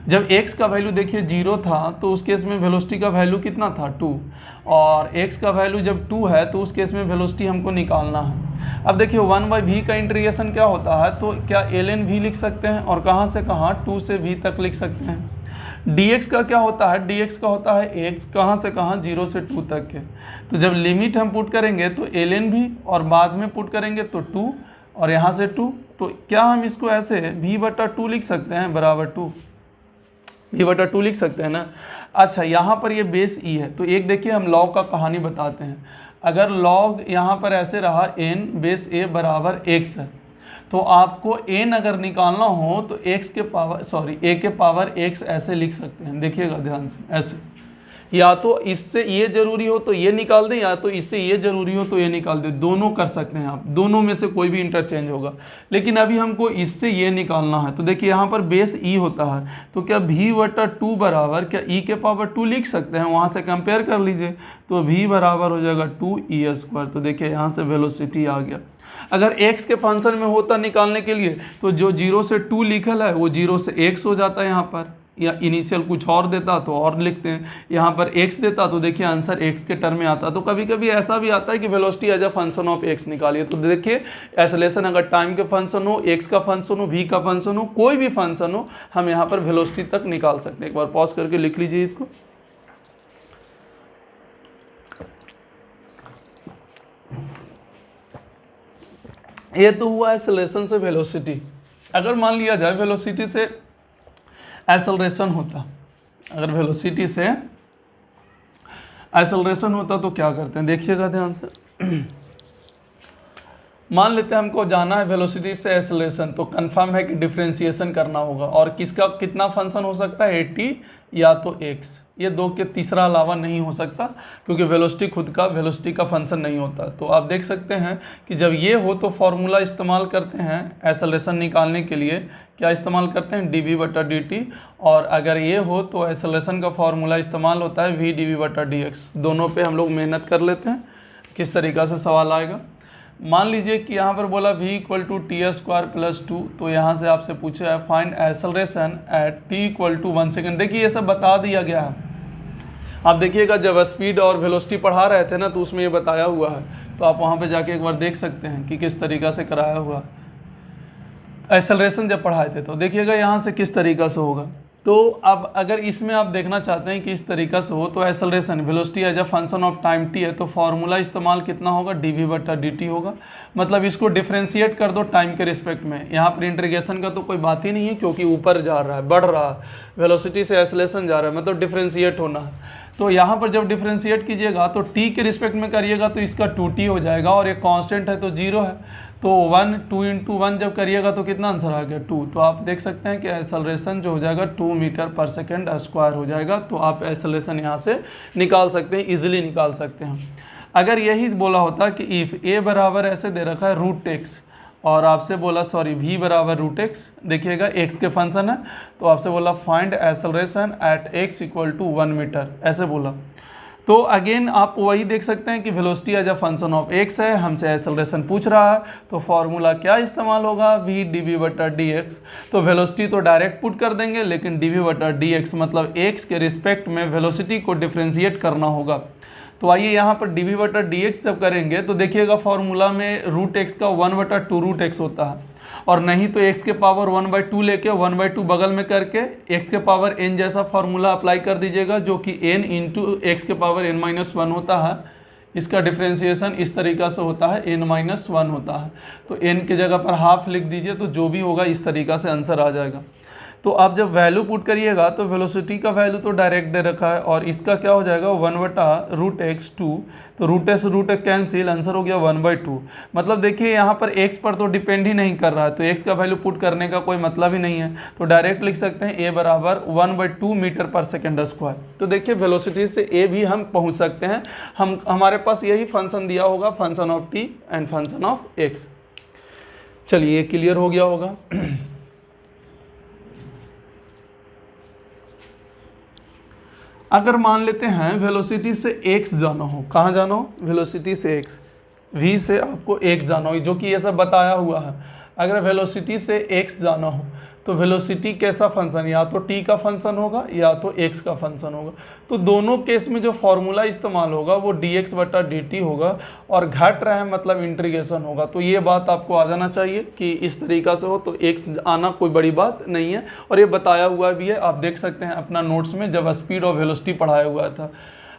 जब x का वैल्यू देखिए 0 था तो उस केस में वेलोसिटी का वैल्यू कितना था 2, और x का वैल्यू जब 2 है तो उस केस में वेलोसिटी हमको निकालना है। अब देखिए 1/v का इंटीग्रेशन क्या होता है, तो क्या ln v लिख सकते हैं, और कहाँ से कहाँ 2 से v तक लिख सकते हैं। dx का क्या होता है, dx का होता है x कहाँ से कहाँ 0 से 2 तक के। तो जब लिमिट हम पुट करेंगे तो ln v, और बाद में पुट करेंगे तो 2, और यहाँ से 2, तो क्या हम इसको ऐसे v/2 लिख सकते हैं बराबर 2, v/2 लिख सकते हैं ना। अच्छा यहाँ पर ये बेस e है, तो एक देखिए हम लॉग का कहानी बताते हैं। अगर लॉग यहाँ पर ऐसे रहा n बेस a बराबर x है, तो आपको n अगर निकालना हो तो a के पावर x ऐसे लिख सकते हैं। देखिएगा ध्यान से, ऐसे, या तो इससे ये जरूरी हो तो ये निकाल दें, या तो इससे ये जरूरी हो तो ये निकाल दें, दोनों कर सकते हैं आप, दोनों में से कोई भी इंटरचेंज होगा। लेकिन अभी हमको इससे ये निकालना है, तो देखिए यहाँ पर बेस e होता है, तो क्या v/2 बराबर क्या e के पावर 2 लिख सकते हैं, वहाँ से कंपेयर कर लीजिए, तो v बराबर हो जाएगा 2e²। तो देखिए यहाँ से वेलोसिटी आ गया। अगर x के फंक्शन में होता निकालने के लिए तो जो 0 से 2 लिखल है वो 0 से x हो जाता है यहाँ पर, या इनिशियल कुछ और देता तो और लिखते हैं, यहाँ पर x देता तो देखिए आंसर x के टर्म में आता। तो कभी कभी ऐसा भी आता है कि velocity as a function of x निकालिए। तो देखिए एक्सेलरेशन अगर टाइम के फंक्शन हो, x का फंक्शन हो, v का फंक्शन हो, कोई भी फंक्शन हो, हम यहाँ पर वेलोसिटी तक निकाल सकते हैं। एक बार पॉज करके लिख लीजिए इसको। ये तो हुआ एक्सेलरेशन से वेलोसिटी। अगर मान लिया जाए वेलोसिटी से एक्सेलरेशन होता, अगर वेलोसिटी से एक्सेलरेशन होता तो क्या करते हैं, देखिएगा ध्यान से। मान लेते हैं हमको जाना है वेलोसिटी से एक्सेलरेशन, तो कंफर्म है कि डिफरेंशिएशन करना होगा, और किसका कितना फंक्शन हो सकता है, at या तो x, ये दो के तीसरा अलावा नहीं हो सकता, क्योंकि वेलोसिटी खुद का वेलोसिटी का फंक्शन नहीं होता। तो आप देख सकते हैं कि जब ये हो तो फॉर्मूला इस्तेमाल करते हैं एक्सेलरेशन निकालने के लिए, क्या इस्तेमाल करते हैं dv/dt, और अगर ये हो तो एक्सेलरेशन का फॉर्मूला इस्तेमाल होता है v dv/dx। दोनों पे हम लोग मेहनत कर लेते हैं किस तरीक़ा से सवाल आएगा। मान लीजिए कि यहाँ पर बोला v = t² + 2, तो यहाँ से आपसे पूछा है find acceleration eight t = 1 second. देखिए ये सब बता दिया गया है, आप देखिएगा जब स्पीड और वेलोसिटी पढ़ा रहे थे ना तो उसमें ये बताया हुआ है, तो आप वहाँ पे जाके एक बार देख सकते हैं कि किस तरीक़ा से कराया हुआ एक्सेलरेशन जब पढ़ाए थे। तो देखिएगा यहाँ से किस तरीक़ा से होगा, तो अब अगर इसमें आप देखना चाहते हैं कि इस तरीक़ा से हो, तो acceleration velocity as a function of time t है, तो फार्मूला इस्तेमाल कितना होगा, dv/dt होगा। मतलब इसको डिफ्रेंशिएट कर दो टाइम के रिस्पेक्ट में। यहाँ पर इंटीग्रेशन का तो कोई बात ही नहीं है, क्योंकि ऊपर जा रहा है, बढ़ रहा है, वेलोसिटी से एक्सेलरेशन जा रहा है, मतलब डिफ्रेंशिएट होना है। तो यहाँ पर जब डिफ्रेंशिएट कीजिएगा तो टी के रिस्पेक्ट में करिएगा तो इसका 2t हो जाएगा, और ये कांस्टेंट है तो 0 है। तो 1 2 × 1 जब करिएगा तो कितना आंसर आ गया, 2। तो आप देख सकते हैं कि एक्सेलरेशन जो हो जाएगा 2 मीटर/सेकंड² हो जाएगा। तो आप एक्सेलरेशन यहाँ से निकाल सकते हैं, इजीली निकाल सकते हैं। अगर यही बोला होता कि इफ़ a बराबर ऐसे दे रखा है √x, और आपसे बोला सॉरी v बराबर √x, देखिएगा x के फंक्शन है, तो आपसे बोला find acceleration at x = 1 metre, ऐसे बोला। तो अगेन आप वही देख सकते हैं कि velocity as a function of x है, हमसे एक्सेलरेशन पूछ रहा है, तो फार्मूला क्या इस्तेमाल होगा, v dv/dx। तो वेलोसिटी तो डायरेक्ट पुट कर देंगे, लेकिन dv/dx मतलब x के रिस्पेक्ट में वेलोसिटी को डिफ्रेंशिएट करना होगा। तो आइए यहाँ पर dv/dx जब करेंगे तो देखिएगा फार्मूला में √x का 1/2√x होता है, और नहीं तो x के पावर 1/2 लेके 1/2 बगल में करके x के पावर n जैसा फार्मूला अप्लाई कर दीजिएगा, जो कि n × x के पावर n-1 होता है। इसका डिफ्रेंशिएशन इस तरीक़ा से होता है, n-1 होता है। तो n की जगह पर हाफ लिख दीजिए, तो जो भी होगा इस तरीक़ा से आंसर आ जाएगा। तो आप जब वैल्यू पुट करिएगा तो वेलोसिटी का वैल्यू तो डायरेक्ट दे रखा है, और इसका क्या हो जाएगा 1/√x2, तो √x कैंसिल, आंसर हो गया 1/2। मतलब देखिए यहाँ पर x पर तो डिपेंड ही नहीं कर रहा है, तो x का वैल्यू पुट करने का कोई मतलब ही नहीं है। तो डायरेक्ट लिख सकते हैं a बराबर 1/2 मीटर/सेकंड²। तो देखिए वेलोसिटी से a भी हम पहुँच सकते हैं। हमारे पास यही फंक्शन दिया होगा, function of t and function of x। चलिए ये क्लियर हो गया होगा। अगर मान लेते हैं वेलोसिटी से x जाना हो, कहाँ जाना हो, वेलोसिटी से x, v से आपको x जाना हो, जो कि ये सब बताया हुआ है। अगर वेलोसिटी से x जाना हो तो वेलोसिटी कैसा फंक्शन, या तो t का फंक्शन होगा या तो x का फंक्शन होगा। तो दोनों केस में जो फॉर्मूला इस्तेमाल होगा वो dx/dt होगा, और घट रहा है मतलब इंटीग्रेशन होगा। तो ये बात आपको आ जाना चाहिए कि इस तरीक़ा से हो, तो x आना कोई बड़ी बात नहीं है, और ये बताया हुआ भी है, आप देख सकते हैं अपना नोट्स में जब स्पीड और वेलोसिटी पढ़ाया हुआ था।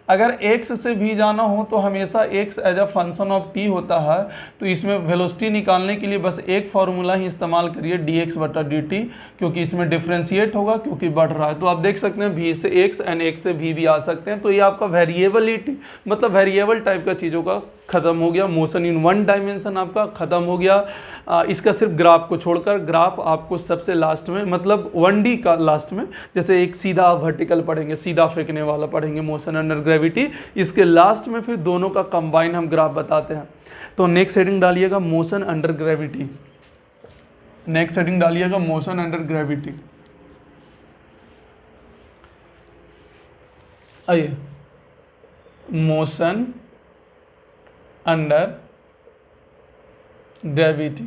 अगर x से v जाना हो तो हमेशा x as a function of t होता है। तो इसमें वेलोसिटी निकालने के लिए बस एक फार्मूला ही इस्तेमाल करिए, dx/dt, क्योंकि इसमें डिफ्रेंशिएट होगा, क्योंकि बढ़ रहा है। तो आप देख सकते हैं v से x एंड x से v भी आ सकते हैं। तो ये आपका वेरिएबलिटी मतलब वेरिएबल टाइप का चीज़ों का ख़त्म हो गया, मोशन इन 1 डायमेंशन आपका ख़त्म हो गया। इसका सिर्फ ग्राफ को छोड़कर, ग्राफ आपको सबसे लास्ट में मतलब 1D का लास्ट में, जैसे एक सीधा वर्टिकल पढ़ेंगे, सीधा फेंकने वाला पढ़ेंगे, मोशन अंडर ग्रेविटी, इसके लास्ट में फिर दोनों का कंबाइन हम ग्राफ बताते हैं। तो नेक्स्ट हेडिंग डालिएगा motion under gravity, next heading डालिएगा मोशन अंडर ग्रेविटी। आइए, मोशन अंडर ग्रेविटी।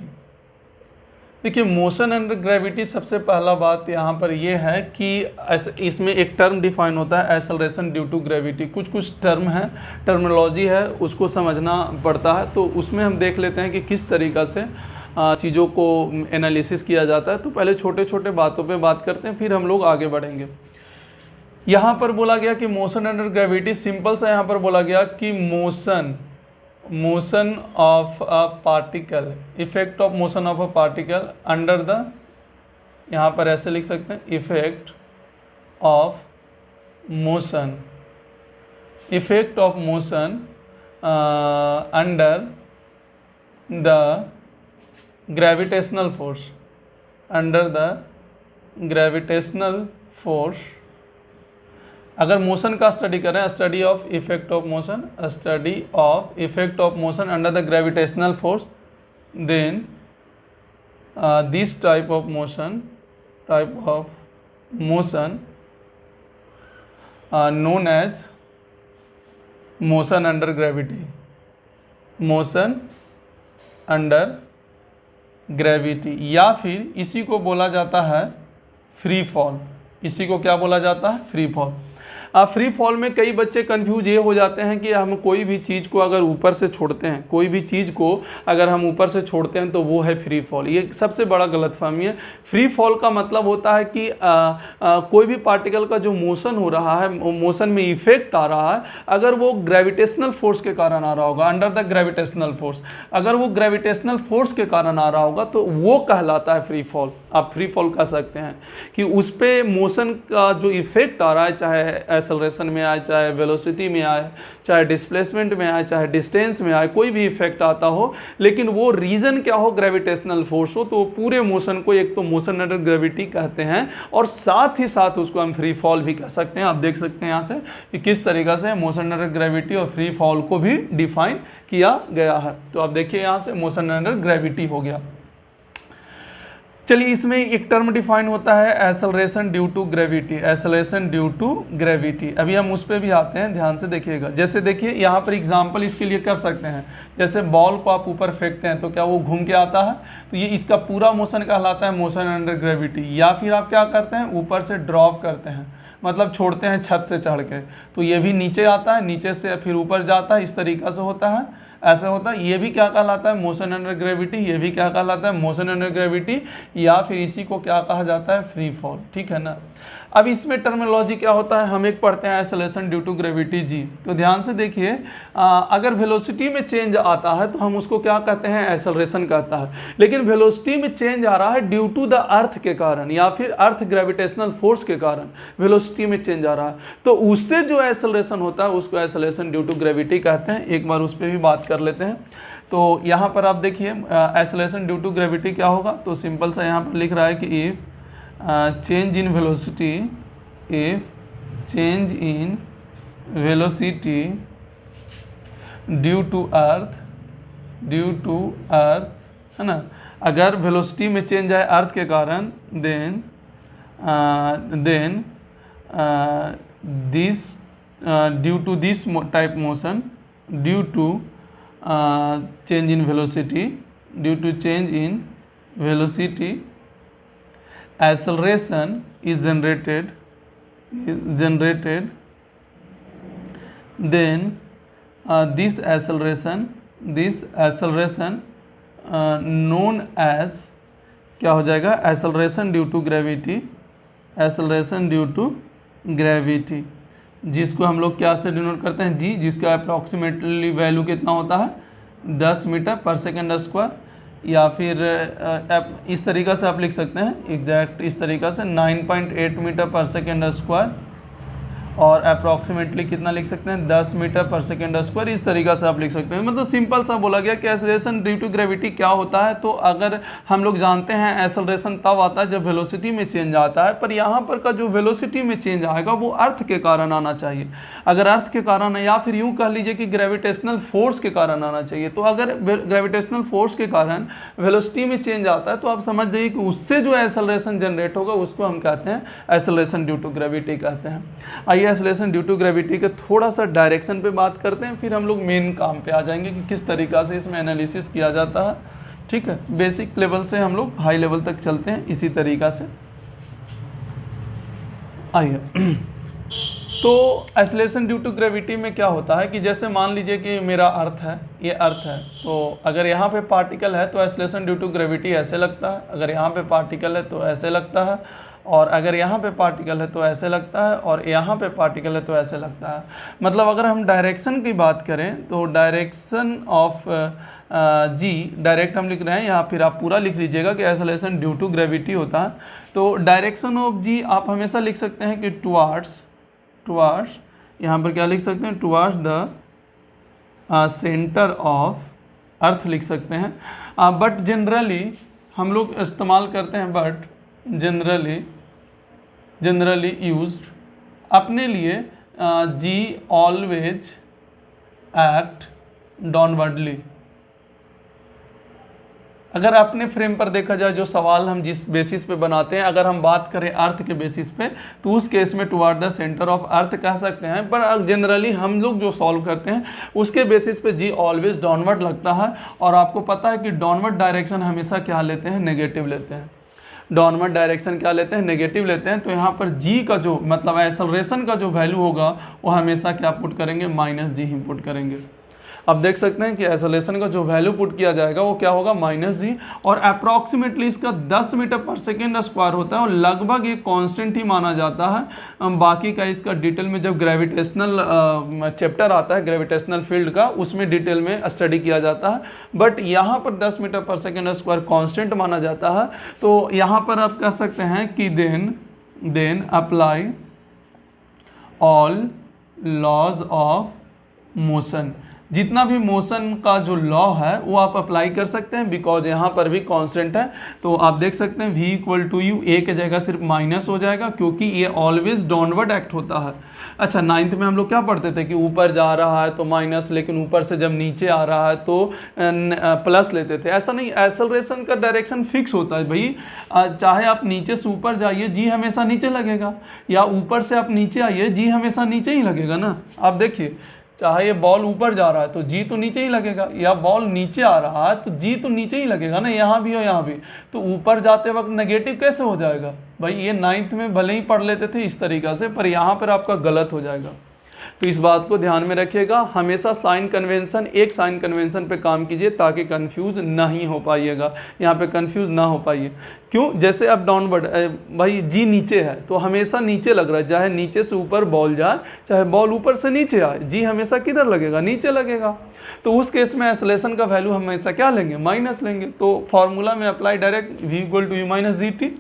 देखिए मोशन अंडर ग्रेविटी, सबसे पहला बात यहाँ पर यह है कि इसमें एक टर्म डिफाइन होता है, एक्सेलरेशन ड्यू टू ग्रेविटी। कुछ टर्म है, टर्मिनोलॉजी है, उसको समझना पड़ता है। तो उसमें हम देख लेते हैं कि किस तरीक़ा से चीज़ों को एनालिसिस किया जाता है। तो पहले छोटे छोटे बातों पे बात करते हैं, फिर हम लोग आगे बढ़ेंगे। यहाँ पर बोला गया कि मोशन अंडर ग्रेविटी, सिंपल सा यहाँ पर बोला गया कि motion of a particle, effect of motion of a particle under the, यहाँ पर ऐसे लिख सकते हैं, effect of motion under the gravitational force, under the gravitational force. अगर मोशन का स्टडी करें, study of effect of motion, study of effect of motion under the gravitational force, then this type of motion known as motion under gravity, motion under gravity, या फिर इसी को बोला जाता है फ्री फॉल। इसी को क्या बोला जाता है, फ्री फॉल। फ्री फॉल में कई बच्चे कंफ्यूज ये हो जाते हैं कि हम कोई भी चीज़ को अगर ऊपर से छोड़ते हैं, कोई भी चीज़ को अगर हम ऊपर से छोड़ते हैं तो वो है फ्री फॉल। ये सबसे बड़ा गलतफहमी है। फ्री फॉल का मतलब होता है कि कोई भी पार्टिकल का जो मोशन हो रहा है, मोशन में इफेक्ट आ रहा है, अगर वो ग्रेविटेशनल फोर्स के कारण आ रहा होगा, अंडर द ग्रेविटेशनल फोर्स, अगर वो ग्रेविटेशनल फोर्स के कारण आ रहा होगा तो वो कहलाता है फ्री फॉल। आप फ्री फॉल कह सकते हैं कि उस पर मोशन का जो इफेक्ट आ रहा है, चाहे एक्सेलरेशन में आए, चाहे वेलोसिटी में आए, चाहे डिस्प्लेसमेंट में आए, चाहे डिस्टेंस में आए, कोई भी इफेक्ट आता हो, लेकिन वो रीजन क्या हो, ग्रेविटेशनल फोर्स हो, तो पूरे मोशन को एक तो मोशन अंडर ग्रेविटी कहते हैं और साथ ही साथ उसको हम फ्री फॉल भी कह सकते हैं। आप देख सकते हैं यहाँ से कि किस तरीक़ा से मोशन अंडर ग्रेविटी और फ्री फॉल को भी डिफाइन किया गया है। तो आप देखिए यहाँ से मोशन अंडर ग्रेविटी हो गया। चलिए, इसमें एक टर्म डिफाइन होता है acceleration due to gravity, acceleration due to gravity. अभी हम उस पर भी आते हैं, ध्यान से देखिएगा। जैसे देखिए यहाँ पर एग्जांपल इसके लिए कर सकते हैं, जैसे बॉल को आप ऊपर फेंकते हैं तो क्या वो घूम के आता है, तो ये इसका पूरा मोशन कहलाता है मोशन अंडर ग्रेविटी। या फिर आप क्या करते हैं, ऊपर से ड्रॉप करते हैं, मतलब छोड़ते हैं छत से चढ़ के, तो ये भी नीचे आता है, नीचे से फिर ऊपर जाता है, इस तरीक़ा से होता है, ऐसे होता है। ये भी क्या कहलाता है, मोशन अंडर ग्रेविटी। ये भी क्या कहलाता है, मोशन अंडर ग्रेविटी, या फिर इसी को क्या कहा जाता है, फ्री फॉल। ठीक है ना। अब इसमें टर्मिनोलॉजी क्या होता है, हम एक पढ़ते हैं acceleration due to gravity G. तो ध्यान से देखिए, अगर वेलोसिटी में चेंज आता है तो हम उसको क्या कहते हैं, एक्सेलरेशन कहता है। लेकिन वेलोसिटी में चेंज आ रहा है ड्यू टू द अर्थ के कारण, या फिर अर्थ ग्रेविटेशनल फोर्स के कारण वेलोसिटी में चेंज आ रहा है, तो उससे जो एक्सेलरेशन होता है उसको एक्सेलरेशन ड्यू टू ग्रेविटी कहते हैं। एक बार उस पर भी बात कर लेते हैं। तो यहाँ पर आप देखिए एक्सेलरेशन ड्यू टू ग्रेविटी क्या होगा, तो सिंपल सा यहाँ पर लिख रहा है कि if change in velocity, if change in velocity due to earth, है ना, अगर वेलोसिटी में चेंज आए अर्थ के कारण, then this due to this type motion, due to change in velocity, due to change in velocity acceleration is generated, then this acceleration known as क्या हो जाएगा, acceleration due to gravity, acceleration due to gravity, जिसको हम लोग क्या से denote करते हैं, जी, जिसका अप्रॉक्सीमेटली वैल्यू कितना होता है, 10 मीटर पर सेकेंड स्क्वायर, या फिर इस तरीक़ा से आप लिख सकते हैं एग्जैक्ट इस तरीक़ा से 9.8 मीटर पर सेकेंड स्क्वायर, और अप्रॉक्सीमेटली कितना लिख सकते हैं, 10 मीटर पर सेकेंड स्क्वायर। इस तरीक़ा से आप लिख सकते हैं। मतलब सिंपल सा बोला गया कि एक्सेलरेशन ड्यू टू ग्रेविटी क्या होता है। तो अगर हम लोग जानते हैं एक्सेलरेशन तब आता है जब वेलोसिटी में चेंज आता है, पर यहाँ पर का जो वेलोसिटी में चेंज आएगा वो अर्थ के कारण आना चाहिए। अगर अर्थ के कारण है, या फिर यूँ कह लीजिए कि ग्रेविटेशनल फोर्स के कारण आना चाहिए। तो अगर ग्रेविटेशनल फोर्स के कारण वेलोसिटी में चेंज आता है तो आप समझ जाइए कि उससे जो एक्सेलरेशन जनरेट होगा उसको हम कहते हैं एक्सेलरेशन ड्यू टू ग्रेविटी कहते हैं। आइए एक्सेलरेशन ड्यू टू ग्रेविटी के थोड़ा सा डायरेक्शन पे बात करते हैं, फिर हम लोग मेन काम पे आ जाएंगे कि किस तरीक़ा से इसमें एनालिसिस किया जाता है। ठीक है, बेसिक लेवल से हम लोग हाई लेवल तक चलते हैं इसी तरीक़ा से। आइए, तो एक्सेलरेशन ड्यू टू ग्रेविटी में क्या होता है कि जैसे मान लीजिए कि मेरा अर्थ है, ये अर्थ है, तो अगर यहाँ पे पार्टिकल है तो एक्सेलरेशन ड्यू टू ग्रेविटी ऐसे लगता है, अगर यहाँ पे पार्टिकल है तो ऐसे लगता है, और अगर यहाँ पे पार्टिकल है तो ऐसे लगता है, और यहाँ पे पार्टिकल है तो ऐसे लगता है। मतलब अगर हम डायरेक्शन की बात करें तो डायरेक्शन ऑफ जी, डायरेक्ट हम लिख रहे हैं, या फिर आप पूरा लिख लीजिएगा कि एक्सेलरेशन ड्यू टू ग्रेविटी होता है। तो डायरेक्शन ऑफ जी आप हमेशा लिख सकते हैं कि टुवार्ड्स, यहाँ पर क्या लिख सकते हैं, towards the centre of earth लिख सकते हैं। बट जनरली हम लोग इस्तेमाल करते हैं, बट जनरली यूज्ड अपने लिए, जी ऑलवेज एक्ट डाउनवर्डली। अगर अपने फ्रेम पर देखा जाए, जो सवाल हम जिस बेसिस पे बनाते हैं, अगर हम बात करें अर्थ के बेसिस पे, तो उस केस में toward the centre of earth कह सकते हैं। पर जनरली हम लोग जो सॉल्व करते हैं उसके बेसिस पे जी ऑलवेज डाउनवर्ड लगता है, और आपको पता है कि डाउनवर्ड डायरेक्शन हमेशा क्या लेते हैं, नेगेटिव लेते हैं। डाउनवर्ड डायरेक्शन क्या लेते हैं, नेगेटिव लेते हैं, तो यहाँ पर जी का जो मतलब एक्सेलरेशन का जो वैल्यू होगा वो हमेशा क्या पुट करेंगे, माइनस जी ही पुट करेंगे। अब देख सकते हैं कि एक्सेलरेशन का जो वैल्यू पुट किया जाएगा वो क्या होगा, माइनस जी, और अप्रॉक्सीमेटली इसका 10 मीटर पर सेकेंड स्क्वायर होता है और लगभग ये कांस्टेंट ही माना जाता है। बाकी का इसका डिटेल में जब ग्रेविटेशनल चैप्टर आता है ग्रेविटेशनल फील्ड का, उसमें डिटेल में स्टडी किया जाता है, बट यहाँ पर 10 मीटर पर सेकेंड स्क्वायर कांस्टेंट माना जाता है। तो यहाँ पर आप कह सकते हैं कि then apply all laws of motion, जितना भी मोशन का जो लॉ है वो आप अप्लाई कर सकते हैं, बिकॉज यहाँ पर भी कांस्टेंट है। तो आप देख सकते हैं v इक्वल टू यू, ए के जगह सिर्फ माइनस हो जाएगा क्योंकि ये ऑलवेज डाउनवर्ड एक्ट होता है। अच्छा, 9th में हम लोग क्या पढ़ते थे कि ऊपर जा रहा है तो माइनस, लेकिन ऊपर से जब नीचे आ रहा है तो प्लस लेते थे। ऐसा नहीं, एक्सेलरेशन का डायरेक्शन फिक्स होता है भाई, चाहे आप नीचे से ऊपर जाइए जी हमेशा नीचे लगेगा, या ऊपर से आप नीचे आइए जी हमेशा नीचे ही लगेगा ना। आप देखिए, चाहे ये बॉल ऊपर जा रहा है तो जी तो नीचे ही लगेगा, या बॉल नीचे आ रहा है तो जी तो नीचे ही लगेगा ना, यहाँ भी और यहाँ भी। तो ऊपर जाते वक्त नेगेटिव कैसे हो जाएगा भाई, ये 9th में भले ही पढ़ लेते थे इस तरीक़ा से, पर यहाँ पर आपका गलत हो जाएगा। तो इस बात को ध्यान में रखिएगा, हमेशा साइन कन्वेंशन, एक साइन कन्वेंशन पे काम कीजिए ताकि कंफ्यूज नहीं हो पाइएगा, यहाँ पे कंफ्यूज ना हो पाइए। क्यों, जैसे अब डाउनवर्ड भाई जी नीचे है तो हमेशा नीचे लग रहा है, चाहे नीचे से ऊपर बॉल जाए चाहे बॉल ऊपर से नीचे आए, जी हमेशा किधर लगेगा, नीचे लगेगा। तो उस केस में एक्सेलरेशन का वैल्यू हमेशा क्या लेंगे, माइनस लेंगे। तो फॉर्मूला में apply direct v equal to u minus g t,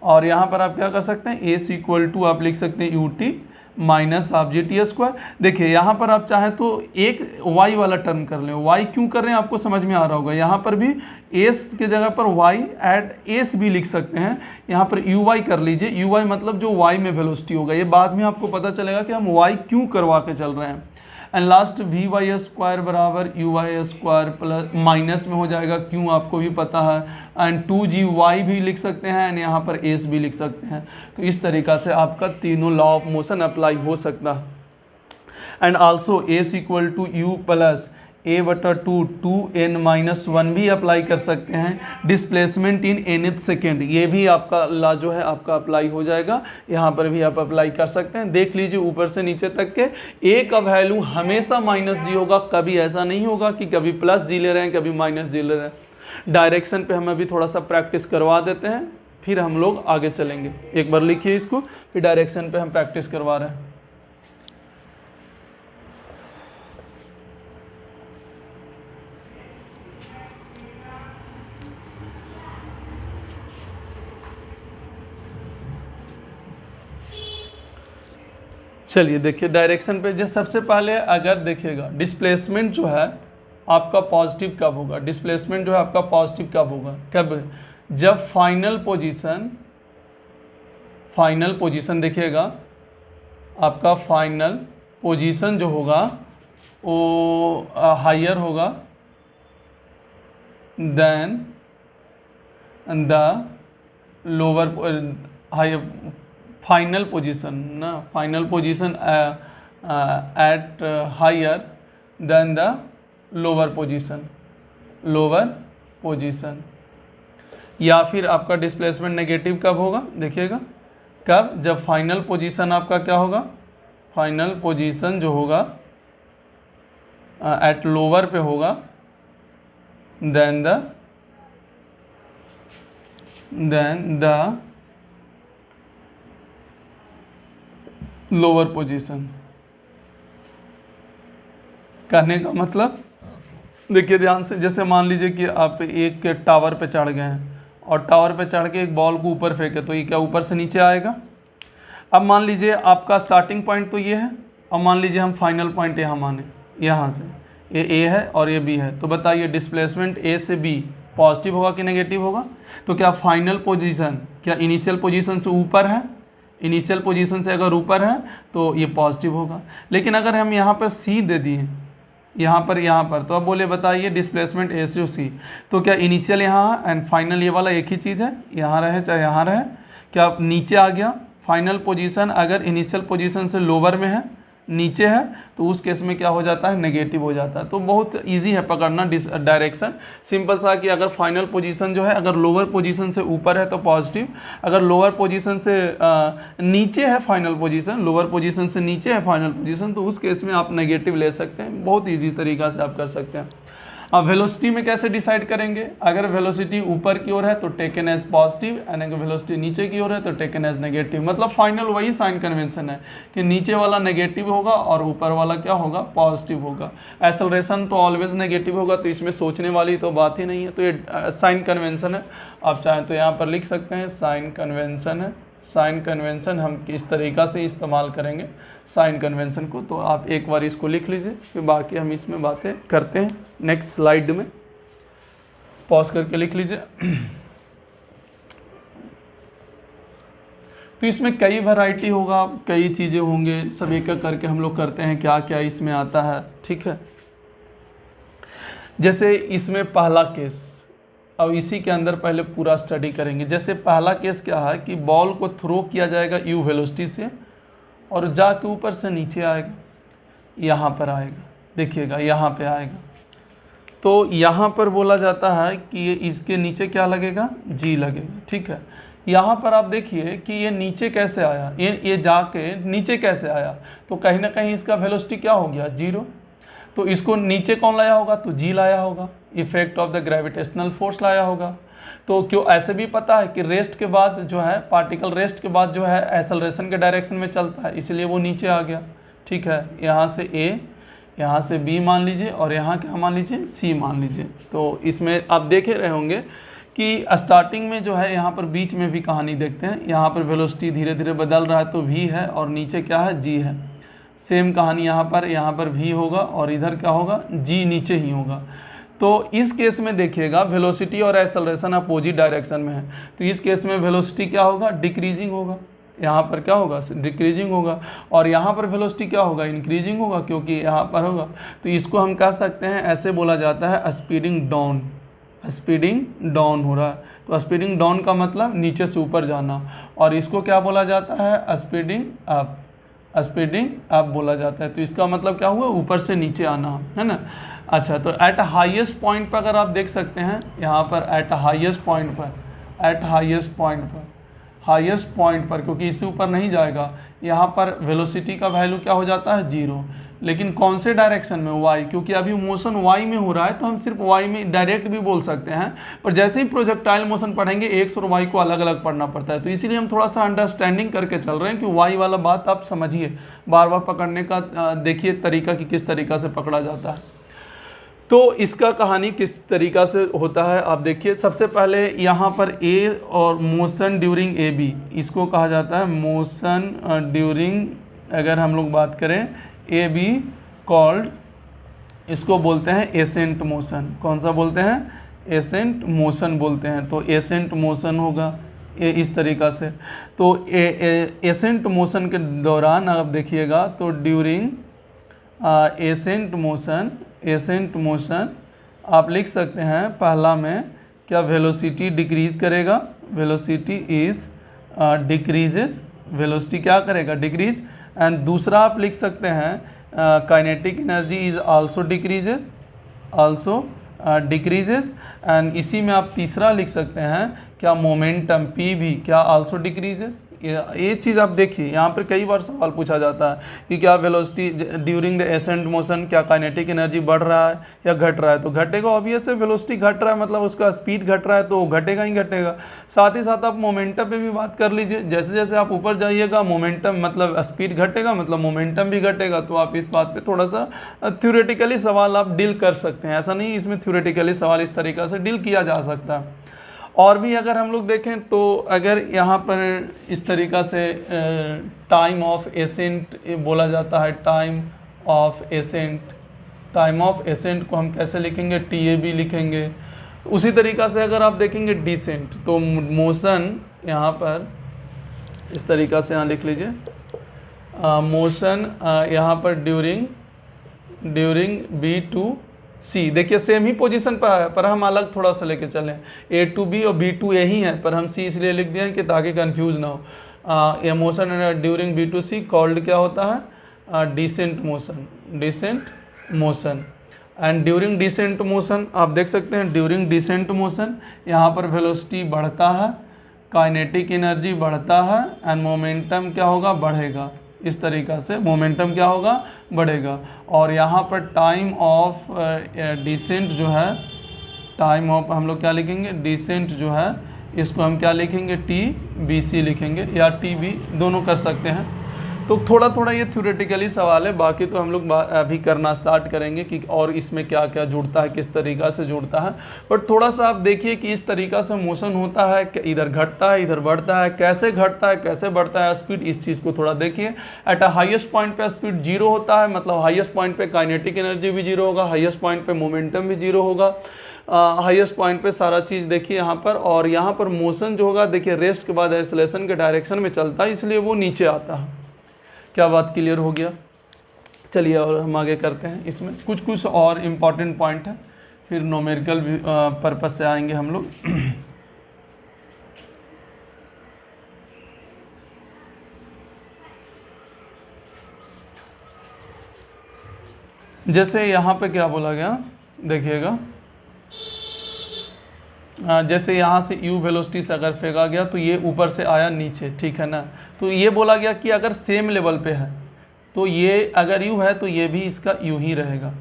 और यहाँ पर आप क्या कर सकते हैं, एस इक्वल टू आप लिख सकते हैं U T minus half G T square. देखिए यहाँ पर आप चाहें तो एक y वाला टर्म कर लें, y क्यों कर रहे हैं आपको समझ में आ रहा होगा। यहाँ पर भी s के जगह पर y एट s भी लिख सकते हैं, यहाँ पर uy कर लीजिए, uy मतलब जो y में वेलोसिटी होगा, ये बाद में आपको पता चलेगा कि हम y क्यों करवा के चल रहे हैं। And last V Y square बराबर U Y square plus minus में हो जाएगा, क्यों आपको भी पता है, एंड 2GY भी लिख सकते हैं एंड यहाँ पर एस भी लिख सकते हैं। तो इस तरीक़ा से आपका तीनों लॉ ऑफ मोशन अप्लाई हो सकता है। And also s equal to u plus a बटा 2n-1 भी अप्लाई कर सकते हैं। डिस्प्लेसमेंट इन nth सेकेंड, ये भी आपका लॉ जो है आपका अप्लाई हो जाएगा, यहाँ पर भी आप अप्लाई कर सकते हैं। देख लीजिए ऊपर से नीचे तक के a का वैल्यू हमेशा माइनस जी होगा, कभी ऐसा नहीं होगा कि कभी प्लस जी ले रहे हैं कभी माइनस जी ले रहे हैं। डायरेक्शन पे हम अभी थोड़ा सा प्रैक्टिस करवा देते हैं, फिर हम लोग आगे चलेंगे। एक बार लिखिए इसको, फिर डायरेक्शन पे हम प्रैक्टिस करवा रहे हैं। चलिए देखिए डायरेक्शन पे, जैसे सबसे पहले अगर देखिएगा डिस्प्लेसमेंट जो है आपका पॉजिटिव कब होगा, डिस्प्लेसमेंट जो है आपका पॉजिटिव कब होगा, कब, जब फाइनल पोजीशन देखिएगा आपका फाइनल पोजीशन जो होगा वो हायर होगा than the lower higher final position ना, final position at higher than the lower position. या फिर आपका डिस्प्लेसमेंट नेगेटिव कब होगा, देखिएगा कब, जब फाइनल पोजीशन आपका क्या होगा, फाइनल पोजीशन जो होगा एट लोअर पे होगा देन द लोअर पोजीशन। कहने का मतलब देखिए ध्यान से, जैसे मान लीजिए कि आप एक टावर पे चढ़ गए हैं और टावर पे चढ़ के एक बॉल को ऊपर फेंके, तो ये क्या ऊपर से नीचे आएगा। अब मान लीजिए आपका स्टार्टिंग पॉइंट तो ये है, और मान लीजिए हम फाइनल पॉइंट यहाँ माने, यहाँ से ये ए है और ये बी है, तो बताइए डिस्प्लेसमेंट ए से बी पॉजिटिव होगा कि नेगेटिव होगा। तो क्या फाइनल पोजीशन क्या इनिशियल पोजीशन से ऊपर है, इनिशियल पोजीशन से अगर ऊपर है तो ये पॉजिटिव होगा। लेकिन अगर हम यहाँ पर सी दे दिए, यहाँ पर तो अब बोले बताइए डिस्प्लेसमेंट ए से सी, तो क्या इनिशियल यहाँ है एंड फाइनल ये वाला एक ही चीज़ है, यहाँ रहे चाहे यहाँ रहे, क्या नीचे आ गया फाइनल पोजीशन अगर इनिशियल पोजीशन से लोअर में है, नीचे है तो उस केस में क्या हो जाता है, नेगेटिव हो जाता है। तो बहुत इजी है पकड़ना डायरेक्शन, सिंपल सा कि अगर फाइनल पोजीशन जो है अगर लोअर पोजीशन से ऊपर है तो पॉजिटिव, अगर लोअर पोजीशन से नीचे है फाइनल पोजीशन, लोअर पोजीशन से नीचे है फाइनल पोजीशन, तो उस केस में आप नेगेटिव ले सकते हैं। बहुत ईजी तरीका से आप कर सकते हैं। अब वेलोसिटी में कैसे डिसाइड करेंगे, अगर वेलोसिटी ऊपर की ओर है तो टेकन एज पॉजिटिव, एंड अगर वेलोसिटी नीचे की ओर है तो टेकन एज नेगेटिव। मतलब फाइनल वही साइन कन्वेंशन है कि नीचे वाला नेगेटिव होगा और ऊपर वाला क्या होगा, पॉजिटिव होगा। एक्सेलरेशन तो ऑलवेज नेगेटिव होगा, तो इसमें सोचने वाली तो बात ही नहीं है। तो ये साइन कन्वेंशन है, आप चाहें तो यहाँ पर लिख सकते हैं साइन कन्वेंशन है। साइन कन्वेंशन हम किस तरीक़ा से इस्तेमाल करेंगे साइन कन्वेंशन को, तो आप एक बार इसको लिख लीजिए, फिर बाकी हम इसमें बातें करते हैं नेक्स्ट स्लाइड में। पॉज करके लिख लीजिए। तो इसमें कई वैरायटी होगा, कई चीज़ें होंगे, सब एक एक करके हम लोग करते हैं क्या क्या इसमें आता है, ठीक है। जैसे इसमें पहला केस, अब इसी के अंदर पहले पूरा स्टडी करेंगे। जैसे पहला केस क्या है कि बॉल को थ्रो किया जाएगा यू वेलोसिटी से और जाके ऊपर से नीचे आएगा, यहाँ पर आएगा, देखिएगा यहाँ पे आएगा। तो यहाँ पर बोला जाता है कि ये इसके नीचे क्या लगेगा, जी लगेगा, ठीक है। यहाँ पर आप देखिए कि ये नीचे कैसे आया, ये जाके नीचे कैसे आया, तो कहीं ना कहीं इसका वेलोसिटी क्या हो गया, 0। तो इसको नीचे कौन लाया होगा, तो जी लाया होगा, effect of the gravitational force लाया होगा। तो क्यों, ऐसे भी पता है कि रेस्ट के बाद जो है पार्टिकल रेस्ट के बाद जो है एक्सेलरेशन के डायरेक्शन में चलता है, इसलिए वो नीचे आ गया, ठीक है। यहाँ से ए, यहाँ से बी मान लीजिए और यहाँ क्या मान लीजिए, सी मान लीजिए। तो इसमें आप देखे रहे होंगे कि स्टार्टिंग में जो है यहाँ पर बीच में भी कहानी देखते हैं, यहाँ पर वेलोसिटी धीरे धीरे बदल रहा है तो वी है और नीचे क्या है, जी है। सेम कहानी यहाँ पर वी होगा और इधर क्या होगा, जी नीचे ही होगा। तो इस केस में देखिएगा वेलोसिटी और एक्सेलरेशन अपोजिट डायरेक्शन में है, तो इस केस में वेलोसिटी क्या होगा, डिक्रीजिंग होगा, यहाँ पर क्या होगा, डिक्रीजिंग होगा, और यहाँ पर वेलोसिटी क्या होगा, इंक्रीजिंग होगा, क्योंकि यहाँ पर होगा। तो इसको हम कह सकते हैं, ऐसे बोला जाता है स्पीडिंग डाउन, स्पीडिंग डाउन हो रहा है। तो स्पीडिंग डाउन का मतलब नीचे से ऊपर जाना, और इसको क्या बोला जाता है, स्पीडिंग अप, स्पीडिंग अप बोला जाता है। तो इसका मतलब क्या हुआ, ऊपर से नीचे आना, है ना। अच्छा, तो एट हाईएस्ट पॉइंट पर अगर आप देख सकते हैं, यहाँ पर एट हाईएस्ट पॉइंट पर, एट हाईएस्ट पॉइंट पर, हाईएस्ट पॉइंट पर, क्योंकि इससे ऊपर नहीं जाएगा, यहाँ पर वेलोसिटी का वैल्यू क्या हो जाता है, 0। लेकिन कौन से डायरेक्शन में, वाई, क्योंकि अभी मोशन वाई में हो रहा है, तो हम सिर्फ वाई में डायरेक्ट भी बोल सकते हैं, पर जैसे ही प्रोजेक्टाइल मोशन पढ़ेंगे एक्स और वाई को अलग अलग पढ़ना पड़ता है। तो इसीलिए हम थोड़ा सा अंडरस्टैंडिंग करके चल रहे हैं कि वाई वाला बात आप समझिए, बार बार पकड़ने का देखिए तरीका कि किस तरीका से पकड़ा जाता है। तो इसका कहानी किस तरीका से होता है आप देखिए। सबसे पहले यहाँ पर ए और मोशन ड्यूरिंग ए बी, इसको कहा जाता है मोशन ड्यूरिंग, अगर हम लोग बात करें ए बी कॉल्ड, इसको बोलते हैं एसेंट मोशन। कौन सा बोलते हैं, एसेंट मोशन बोलते हैं। तो एसेंट मोशन होगा इस तरीक़ा से। तो एसेंट मोशन के दौरान आप देखिएगा, तो during ascent motion, ascent motion आप लिख सकते हैं पहला में क्या, वेलोसिटी डिक्रीज़ करेगा, वेलोसिटी इज़ डिक्रीजेज, वेलोसिटी क्या करेगा, डिक्रीज। एंड दूसरा आप लिख सकते हैं kinetic energy is also decreases, also decreases. And इसी में आप तीसरा लिख सकते हैं क्या, मोमेंटम पी भी क्या आल्सो डिक्रीजेज। ये चीज़ आप देखिए, यहाँ पर कई बार सवाल पूछा जाता है कि क्या velocity during the ascent motion, क्या काइनेटिक एनर्जी बढ़ रहा है या घट रहा है। तो घटेगा, ऑब्वियस है, वेलोसिटी घट रहा है मतलब उसका स्पीड घट रहा है, तो घटेगा ही घटेगा। साथ ही साथ आप मोमेंटम पे भी बात कर लीजिए, जैसे जैसे आप ऊपर जाइएगा मोमेंटम मतलब स्पीड घटेगा, मतलब मोमेंटम भी घटेगा। तो आप इस बात पर थोड़ा सा थ्योरेटिकली सवाल आप डील कर सकते हैं, ऐसा नहीं इसमें थ्योरेटिकली सवाल इस तरीक़ा से डील किया जा सकता है। और भी अगर हम लोग देखें तो अगर यहाँ पर इस तरीक़ा से टाइम ऑफ एसेंट बोला जाता है, time of accent, time of accent को हम कैसे लिखेंगे, TAB लिखेंगे। उसी तरीक़ा से अगर आप देखेंगे डिसेंट, तो मोशन यहाँ पर इस तरीक़ा से यहाँ लिख लीजिए, मोशन यहाँ पर ड्यूरिंग B to C, देखिए सेम ही पोजीशन पर है, पर हम अलग थोड़ा सा लेके चलें। A to B और B to A ही है, पर हम C इसलिए लिख दिए कि ताकि कंफ्यूज ना हो। ये motion during B to C called क्या होता है, descent motion and during descent motion आप देख सकते हैं ड्यूरिंग डिसेंट मोशन यहाँ पर वेलोसिटी बढ़ता है, काइनेटिक एनर्जी बढ़ता है एंड मोमेंटम क्या होगा, बढ़ेगा। इस तरीक़ा से मोमेंटम क्या होगा, बढ़ेगा। और यहाँ पर टाइम ऑफ डिसेंट जो है, टाइम ऑफ हम लोग क्या लिखेंगे, डिसेंट जो है इसको हम क्या लिखेंगे, TBC लिखेंगे या TB दोनों कर सकते हैं। तो थोड़ा थोड़ा ये थ्योरेटिकली सवाल है, बाकी तो हम लोग अभी करना स्टार्ट करेंगे कि और इसमें क्या क्या जुड़ता है, किस तरीक़ा से जुड़ता है। बट थोड़ा सा आप देखिए कि इस तरीक़ा से मोशन होता है कि इधर घटता है इधर बढ़ता है, कैसे घटता है कैसे बढ़ता है स्पीड, इस चीज़ को थोड़ा देखिए। एट अ हाईएस्ट पॉइंट पे स्पीड 0 होता है, मतलब हाईएस्ट पॉइंट पे काइनेटिक एनर्जी भी 0 होगा, हाईएस्ट पॉइंट पे मोमेंटम भी 0 होगा, हाईएस्ट पॉइंट पे सारा चीज़ देखिए यहाँ पर। और यहाँ पर मोशन जो होगा देखिए रेस्ट के बाद एक्सेलरेशन के डायरेक्शन में चलता है, इसलिए वो नीचे आता है। क्या बात क्लियर हो गया? चलिए और हम आगे करते हैं। इसमें कुछ कुछ और इम्पॉर्टेंट पॉइंट है, फिर न्यूमेरिकल पर्पस से आएंगे हम लोग। जैसे यहाँ पे क्या बोला गया देखिएगा, जैसे यहाँ से u वेलोसिटी से अगर फेंका गया तो ये ऊपर से आया नीचे, ठीक है ना। तो ये बोला गया कि अगर सेम लेवल पे है तो ये अगर u है तो ये भी इसका u ही रहेगा।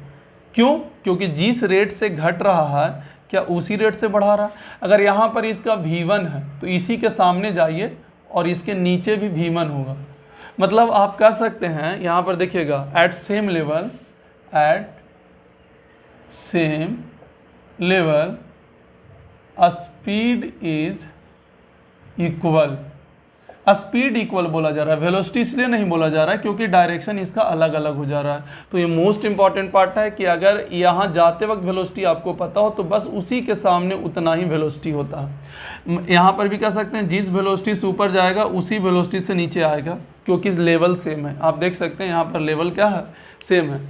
क्यों? क्योंकि जिस रेट से घट रहा है क्या उसी रेट से बढ़ा रहा है। अगर यहाँ पर इसका v1 है तो इसी के सामने जाइए और इसके नीचे भी v1 होगा। मतलब आप कह सकते हैं यहाँ पर देखिएगा, at same level speed is equal. Speed equal बोला जा रहा है, वेलोसिटी इसलिए नहीं बोला जा रहा है क्योंकि डायरेक्शन इसका अलग अलग हो जा रहा है। तो ये मोस्ट इंपॉर्टेंट पार्ट है कि अगर यहाँ जाते वक्त वेलोसिटी आपको पता हो तो बस उसी के सामने उतना ही वेलोसिटी होता है। यहाँ पर भी कह सकते हैं जिस वेलोसिटी से ऊपर जाएगा उसी वेलोसिटी से नीचे आएगा, क्योंकि लेवल सेम है। आप देख सकते हैं यहाँ पर लेवल क्या है, सेम है।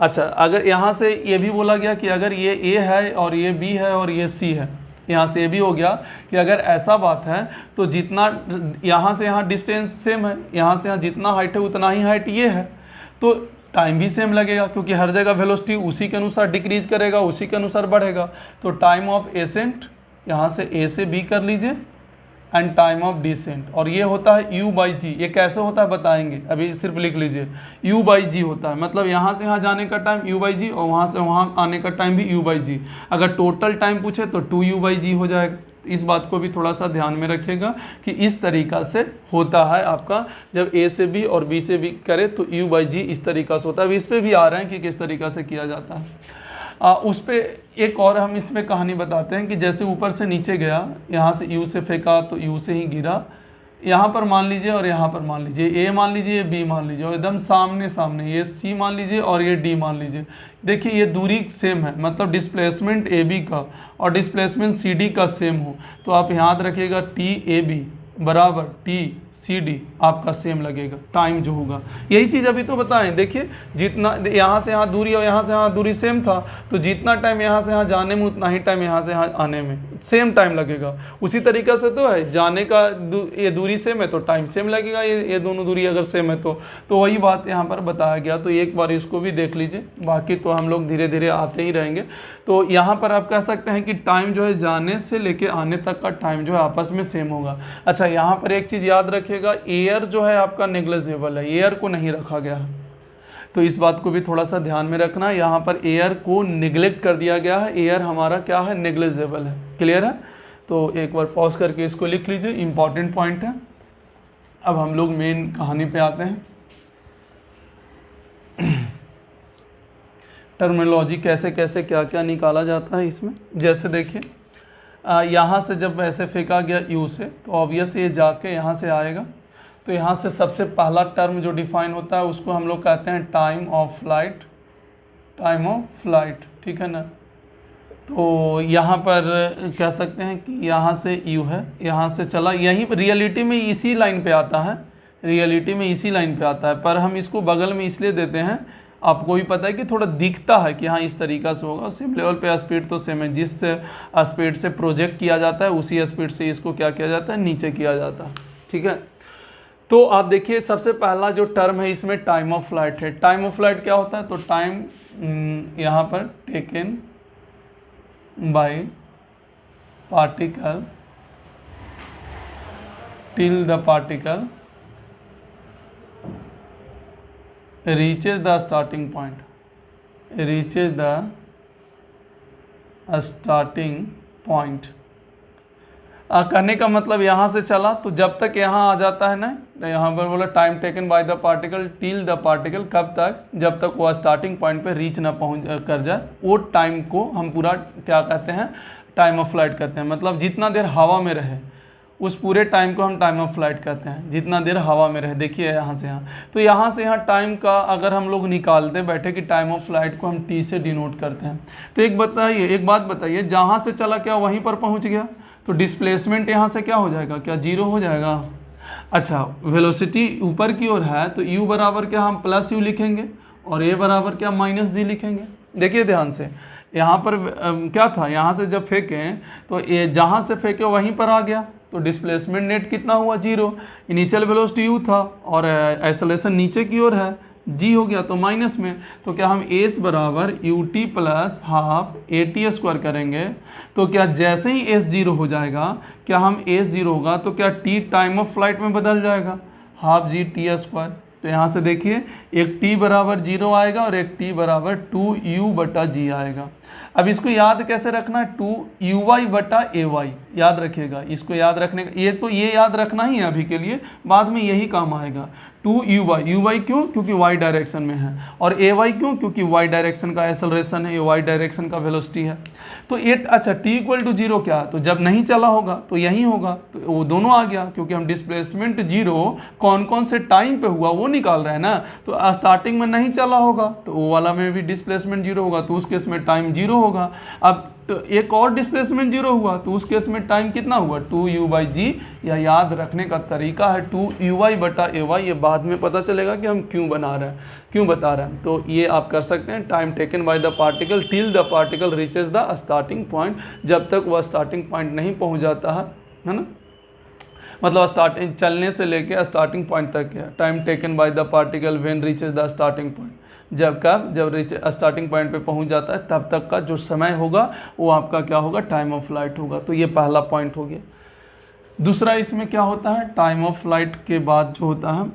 अच्छा, अगर यहाँ से ये भी बोला गया कि अगर ये A है और ये B है और ये C है, यहाँ से ये भी हो गया कि अगर ऐसा बात है तो जितना यहाँ से यहाँ डिस्टेंस सेम है, यहाँ से यहाँ जितना हाइट है उतना ही हाइट ये है, तो टाइम भी सेम लगेगा क्योंकि हर जगह वेलोसिटी उसी के अनुसार डिक्रीज करेगा, उसी के अनुसार बढ़ेगा। तो टाइम ऑफ एसेंट यहाँ से A से B कर लीजिए एंड टाइम ऑफ डिसेंट, और ये होता है U/G। ये कैसे होता है बताएंगे, अभी सिर्फ लिख लीजिए U/G होता है। मतलब यहाँ से यहाँ जाने का टाइम U/G और वहाँ से वहाँ आने का टाइम भी U/G। अगर टोटल टाइम पूछे तो 2U/G हो जाएगा। इस बात को भी थोड़ा सा ध्यान में रखिएगा कि इस तरीक़ा से होता है आपका, जब A से B और B से B करे तो U/G इस तरीक़ा से होता है। इस पर भी आ रहे हैं कि किस तरीक़ा से किया जाता है। उस पर एक और हम इसमें कहानी बताते हैं कि जैसे ऊपर से नीचे गया, यहाँ से U से फेंका तो U से ही गिरा, यहाँ पर मान लीजिए और यहाँ पर मान लीजिए, A मान लीजिए B मान लीजिए, और एकदम सामने सामने ये C मान लीजिए और ये D मान लीजिए। देखिए ये दूरी सेम है, मतलब डिस्प्लेसमेंट AB का और डिस्प्लेसमेंट CD का सेम हो तो आप याद रखिएगा TAB बराबर TCD आपका सेम लगेगा, टाइम जो होगा। यही चीज़ अभी तो बताएं, देखिए जितना यहाँ से यहाँ दूरी और यहाँ से यहाँ दूरी सेम था तो जितना टाइम यहाँ से यहाँ जाने में उतना ही टाइम यहाँ से यहाँ आने में सेम टाइम लगेगा। उसी तरीक़े से तो है, जाने का ये दूरी सेम है तो टाइम सेम लगेगा, ये दोनों दूरी अगर सेम है तो वही बात यहाँ पर बताया गया। तो एक बार इसको भी देख लीजिए, बाकी तो हम लोग धीरे धीरे आते ही रहेंगे। तो यहाँ पर आप कह सकते हैं कि टाइम जो है जाने से लेके आने तक का टाइम जो है आपस में सेम होगा। अच्छा, यहाँ पर एक चीज़ याद रखिएगा, एयर जो है आपका नेग्लिजिबल है, एयर को नहीं रखा गया है, तो इस बात को भी थोड़ा सा ध्यान में रखना। यहाँ पर एयर को निगलेक्ट कर दिया गया है, एयर हमारा क्या है, नेग्लिजिबल है। क्लियर है? तो एक बार पॉज करके इसको लिख लीजिए, इंपॉर्टेंट पॉइंट है। अब हम लोग मेन कहानी पे आते हैं। टर्मिनोलॉजी कैसे कैसे क्या क्या निकाला जाता है इसमें। जैसे देखिए यहाँ से जब ऐसे फेंका गया U से तो ऑब्वियस ये जाके यहाँ से आएगा, तो यहाँ से सबसे पहला टर्म जो डिफाइन होता है उसको हम लोग कहते हैं टाइम ऑफ फ्लाइट, ठीक है ना। तो यहाँ पर कह सकते हैं कि यहाँ से U है, यहाँ से चला, यहीं रियलिटी में इसी लाइन पे आता है, पर हम इसको बगल में इसलिए देते हैं, आपको भी पता है कि थोड़ा दिखता है कि हाँ इस तरीक़ा से होगा। सेम लेवल पे स्पीड तो सेम है, जिस स्पीड से प्रोजेक्ट किया जाता है उसी स्पीड से इसको क्या किया जाता है, नीचे किया जाता है, ठीक है। तो आप देखिए सबसे पहला जो टर्म है इसमें टाइम ऑफ फ्लाइट है। टाइम ऑफ फ्लाइट क्या होता है, तो टाइम यहाँ पर taken by particle till the particle reaches the starting point, reaches the starting point। कहने का मतलब यहाँ से चला तो जब तक यहाँ आ जाता है ना, यहाँ पर बोला time taken by the particle till the particle, कब तक, जब तक वह स्टार्टिंग पॉइंट पे रीच ना पहुँच कर जाए, वो टाइम को हम पूरा क्या कहते हैं, टाइम ऑफ फ्लाइट कहते हैं। मतलब जितना देर हवा में रहे उस पूरे टाइम को हम टाइम ऑफ फ्लाइट कहते हैं, जितना देर हवा में रहे। देखिए यहाँ से यहाँ, तो यहाँ से यहाँ टाइम का अगर हम लोग निकालते बैठे कि टाइम ऑफ फ्लाइट को हम टी से डिनोट करते हैं, तो एक बात बताइए, जहाँ से चला क्या वहीं पर पहुँच गया, तो डिस्प्लेसमेंट यहाँ से क्या हो जाएगा, क्या जीरो हो जाएगा। अच्छा, वेलोसिटी ऊपर की ओर है तो u बराबर क्या हम प्लस u लिखेंगे और a बराबर क्या माइनस जी लिखेंगे। देखिए ध्यान से, यहाँ पर क्या था, यहाँ से जब फेंकें तो ये जहाँ से फेंके वहीं पर आ गया, तो डिस्प्लेसमेंट नेट कितना हुआ, जीरो। इनिशियल वेलोसिटी u था और एक्सेलरेशन नीचे की ओर है, g हो गया तो माइनस में, तो क्या हम s बराबर ut plus half at square करेंगे, तो क्या जैसे ही s जीरो हो जाएगा, क्या हम s जीरो होगा तो क्या t टाइम ऑफ फ्लाइट में बदल जाएगा, हाफ जी टी स्क्वायर। तो यहाँ से देखिए एक t बराबर जीरो आएगा और एक t बराबर 2u बटा जी आएगा। अब इसको याद कैसे रखना है, 2uy बटा ay, याद रखिएगा। इसको याद रखने का ये याद रखना ही है अभी के लिए, बाद में यही काम आएगा। 2uy क्यों, क्योंकि y डायरेक्शन में है, और ay क्यों, क्योंकि y डायरेक्शन का एक्सेलरेशन है, ये y डायरेक्शन का वेलोसिटी है। तो अच्छा t इक्वल टू जीरो क्या, तो जब नहीं चला होगा तो यही होगा, तो वो दोनों आ गया, क्योंकि हम डिस्प्लेसमेंट जीरो कौन कौन से टाइम पे हुआ वो निकाल रहे हैं ना। तो स्टार्टिंग में नहीं चला होगा तो वो वाला में भी डिस्प्लेसमेंट जीरो होगा, तो उस केस में टाइम जीरो होगा। अब तो एक और डिस्प्लेसमेंट जीरो हुआ तो उस केस में टाइम कितना हुआ, 2u/g। या याद रखने का तरीका है 2uy बटा ay, ये बाद में पता चलेगा कि हम क्यों बता रहे हैं। तो ये आप कर सकते हैं, time taken by the particle till the particle reaches the starting point, जब तक वह स्टार्टिंग पॉइंट नहीं पहुंच जाता है ना, मतलब स्टार्टिंग चलने से लेके स्टार्टिंग पॉइंट तक है। Time taken by the particle when reaches the starting point, जब स्टार्टिंग पॉइंट पे पहुंच जाता है तब तक का जो समय होगा वो आपका क्या होगा, टाइम ऑफ फ्लाइट होगा। तो ये पहला पॉइंट हो गया। दूसरा इसमें क्या होता है, टाइम ऑफ फ्लाइट के बाद जो होता है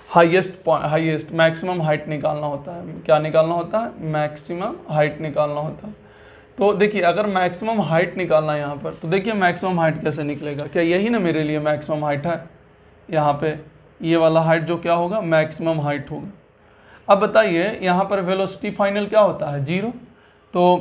हाईएस्ट मैक्सिमम हाइट निकालना होता है। क्या निकालना होता है, मैक्सिमम हाइट निकालना होता है। तो देखिए अगर मैक्सिमम हाइट निकालना है यहाँ पर, तो देखिए मैक्सिमम हाइट कैसे निकलेगा, क्या यही ना मेरे लिए मैक्सिमम हाइट है, यहाँ पे ये वाला हाइट जो क्या होगा, मैक्सिमम हाइट होगा। अब बताइए यहाँ पर वेलोसिटी फाइनल क्या होता है, जीरो, तो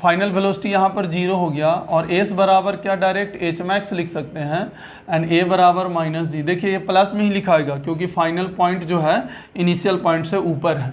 फाइनल वेलोसिटी यहाँ पर जीरो हो गया, और s बराबर क्या डायरेक्ट h मैक्स लिख सकते हैं, एंड a बराबर माइनस जी। देखिए ये प्लस में ही लिखाएगा क्योंकि फाइनल पॉइंट जो है इनिशियल पॉइंट से ऊपर है।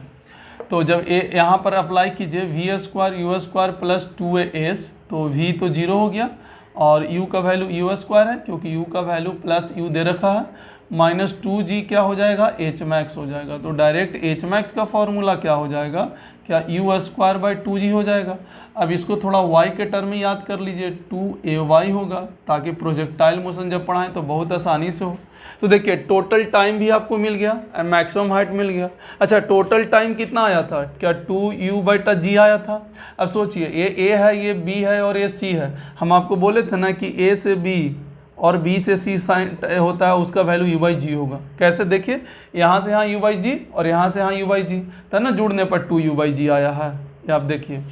तो जब a यहाँ पर अप्लाई कीजिए v square u square plus 2as, तो v तो जीरो हो गया, और u का वैल्यू u स्क्वायर है क्योंकि u का वैल्यू प्लस u दे रखा है, माइनस 2g क्या हो जाएगा, एच मैक्स हो जाएगा। तो डायरेक्ट एच मैक्स का फॉर्मूला क्या हो जाएगा, क्या u स्क्वायर बाई 2g हो जाएगा। अब इसको थोड़ा y के टर्म में याद कर लीजिए, 2ay होगा, ताकि प्रोजेक्टाइल मोशन जब पढ़ाएं तो बहुत आसानी से हो। तो देखिए टोटल टाइम भी आपको मिल गया, मैक्सिमम हाइट मिल गया। अच्छा टोटल टाइम कितना आया था, क्या 2u/g आया था। अब सोचिए ये a है, ये b है और ये c है। हम आपको बोले थे ना कि a से b और b से c साइन होता है, उसका वैल्यू u/g होगा। कैसे, देखिए यहाँ से यहाँ u/g और यहाँ से यहाँ u/g था ना, जुड़ने पर 2u/g आया है। ये आप देखिए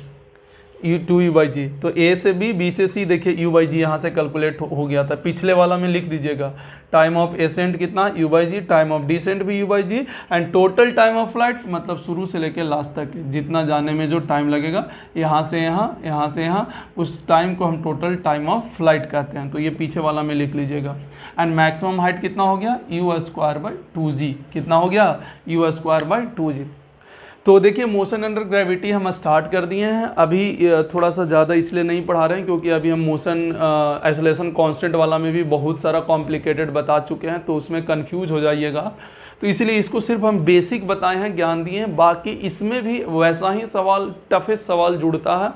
2u/g, तो a से b से c, देखिए u/g यहाँ से कैलकुलेट हो गया था। पिछले वाला में लिख दीजिएगा, टाइम ऑफ एसेंट कितना u/g, टाइम ऑफ डिसेंट भी u/g, and total time of flight मतलब शुरू से लेकर लास्ट तक जितना जाने में जो टाइम लगेगा, यहाँ से यहाँ, यहाँ से यहाँ, उस टाइम को हम टोटल टाइम ऑफ फ्लाइट कहते हैं। तो ये पीछे वाला में लिख लीजिएगा। एंड मैक्सिमम हाइट कितना हो गया, u²/2g, कितना हो गया, u²/2g। तो देखिए मोशन अंडर ग्रेविटी हम स्टार्ट कर दिए हैं। अभी थोड़ा सा ज़्यादा इसलिए नहीं पढ़ा रहे हैं क्योंकि अभी हम मोशन एक्सेलरेशन कांस्टेंट वाला में भी बहुत सारा कॉम्प्लिकेटेड बता चुके हैं, तो उसमें कंफ्यूज हो जाइएगा। तो इसीलिए इसको सिर्फ हम बेसिक बताए हैं, ज्ञान दिए हैं, बाकी इसमें भी वैसा ही सवाल, टफेस्ट सवाल जुड़ता है।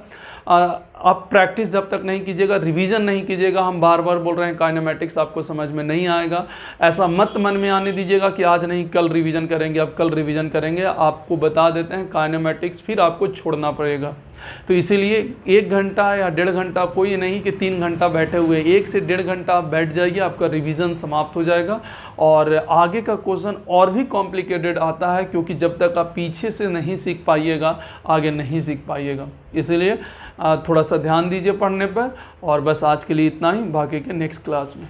आप प्रैक्टिस जब तक नहीं कीजिएगा, रिवीजन नहीं कीजिएगा, हम बार बार बोल रहे हैं काइनेमेटिक्स आपको समझ में नहीं आएगा, ऐसा मत मन में आने दीजिएगा कि आज नहीं कल रिवीजन करेंगे, अब कल रिवीजन करेंगे। आपको बता देते हैं काइनेमेटिक्स फिर आपको छोड़ना पड़ेगा। तो इसीलिए 1 घंटा या 1.5 घंटा, कोई नहीं कि 3 घंटा बैठे हुए, 1 से 1.5 घंटा आप बैठ जाइए, आपका रिवीजन समाप्त हो जाएगा। और आगे का क्वेश्चन और भी कॉम्प्लिकेटेड आता है, क्योंकि जब तक आप पीछे से नहीं सीख पाइएगा आगे नहीं सीख पाइएगा। इसीलिए थोड़ा सा ध्यान दीजिए पढ़ने पर। और बस आज के लिए इतना ही, बाकी के नेक्स्ट क्लास में।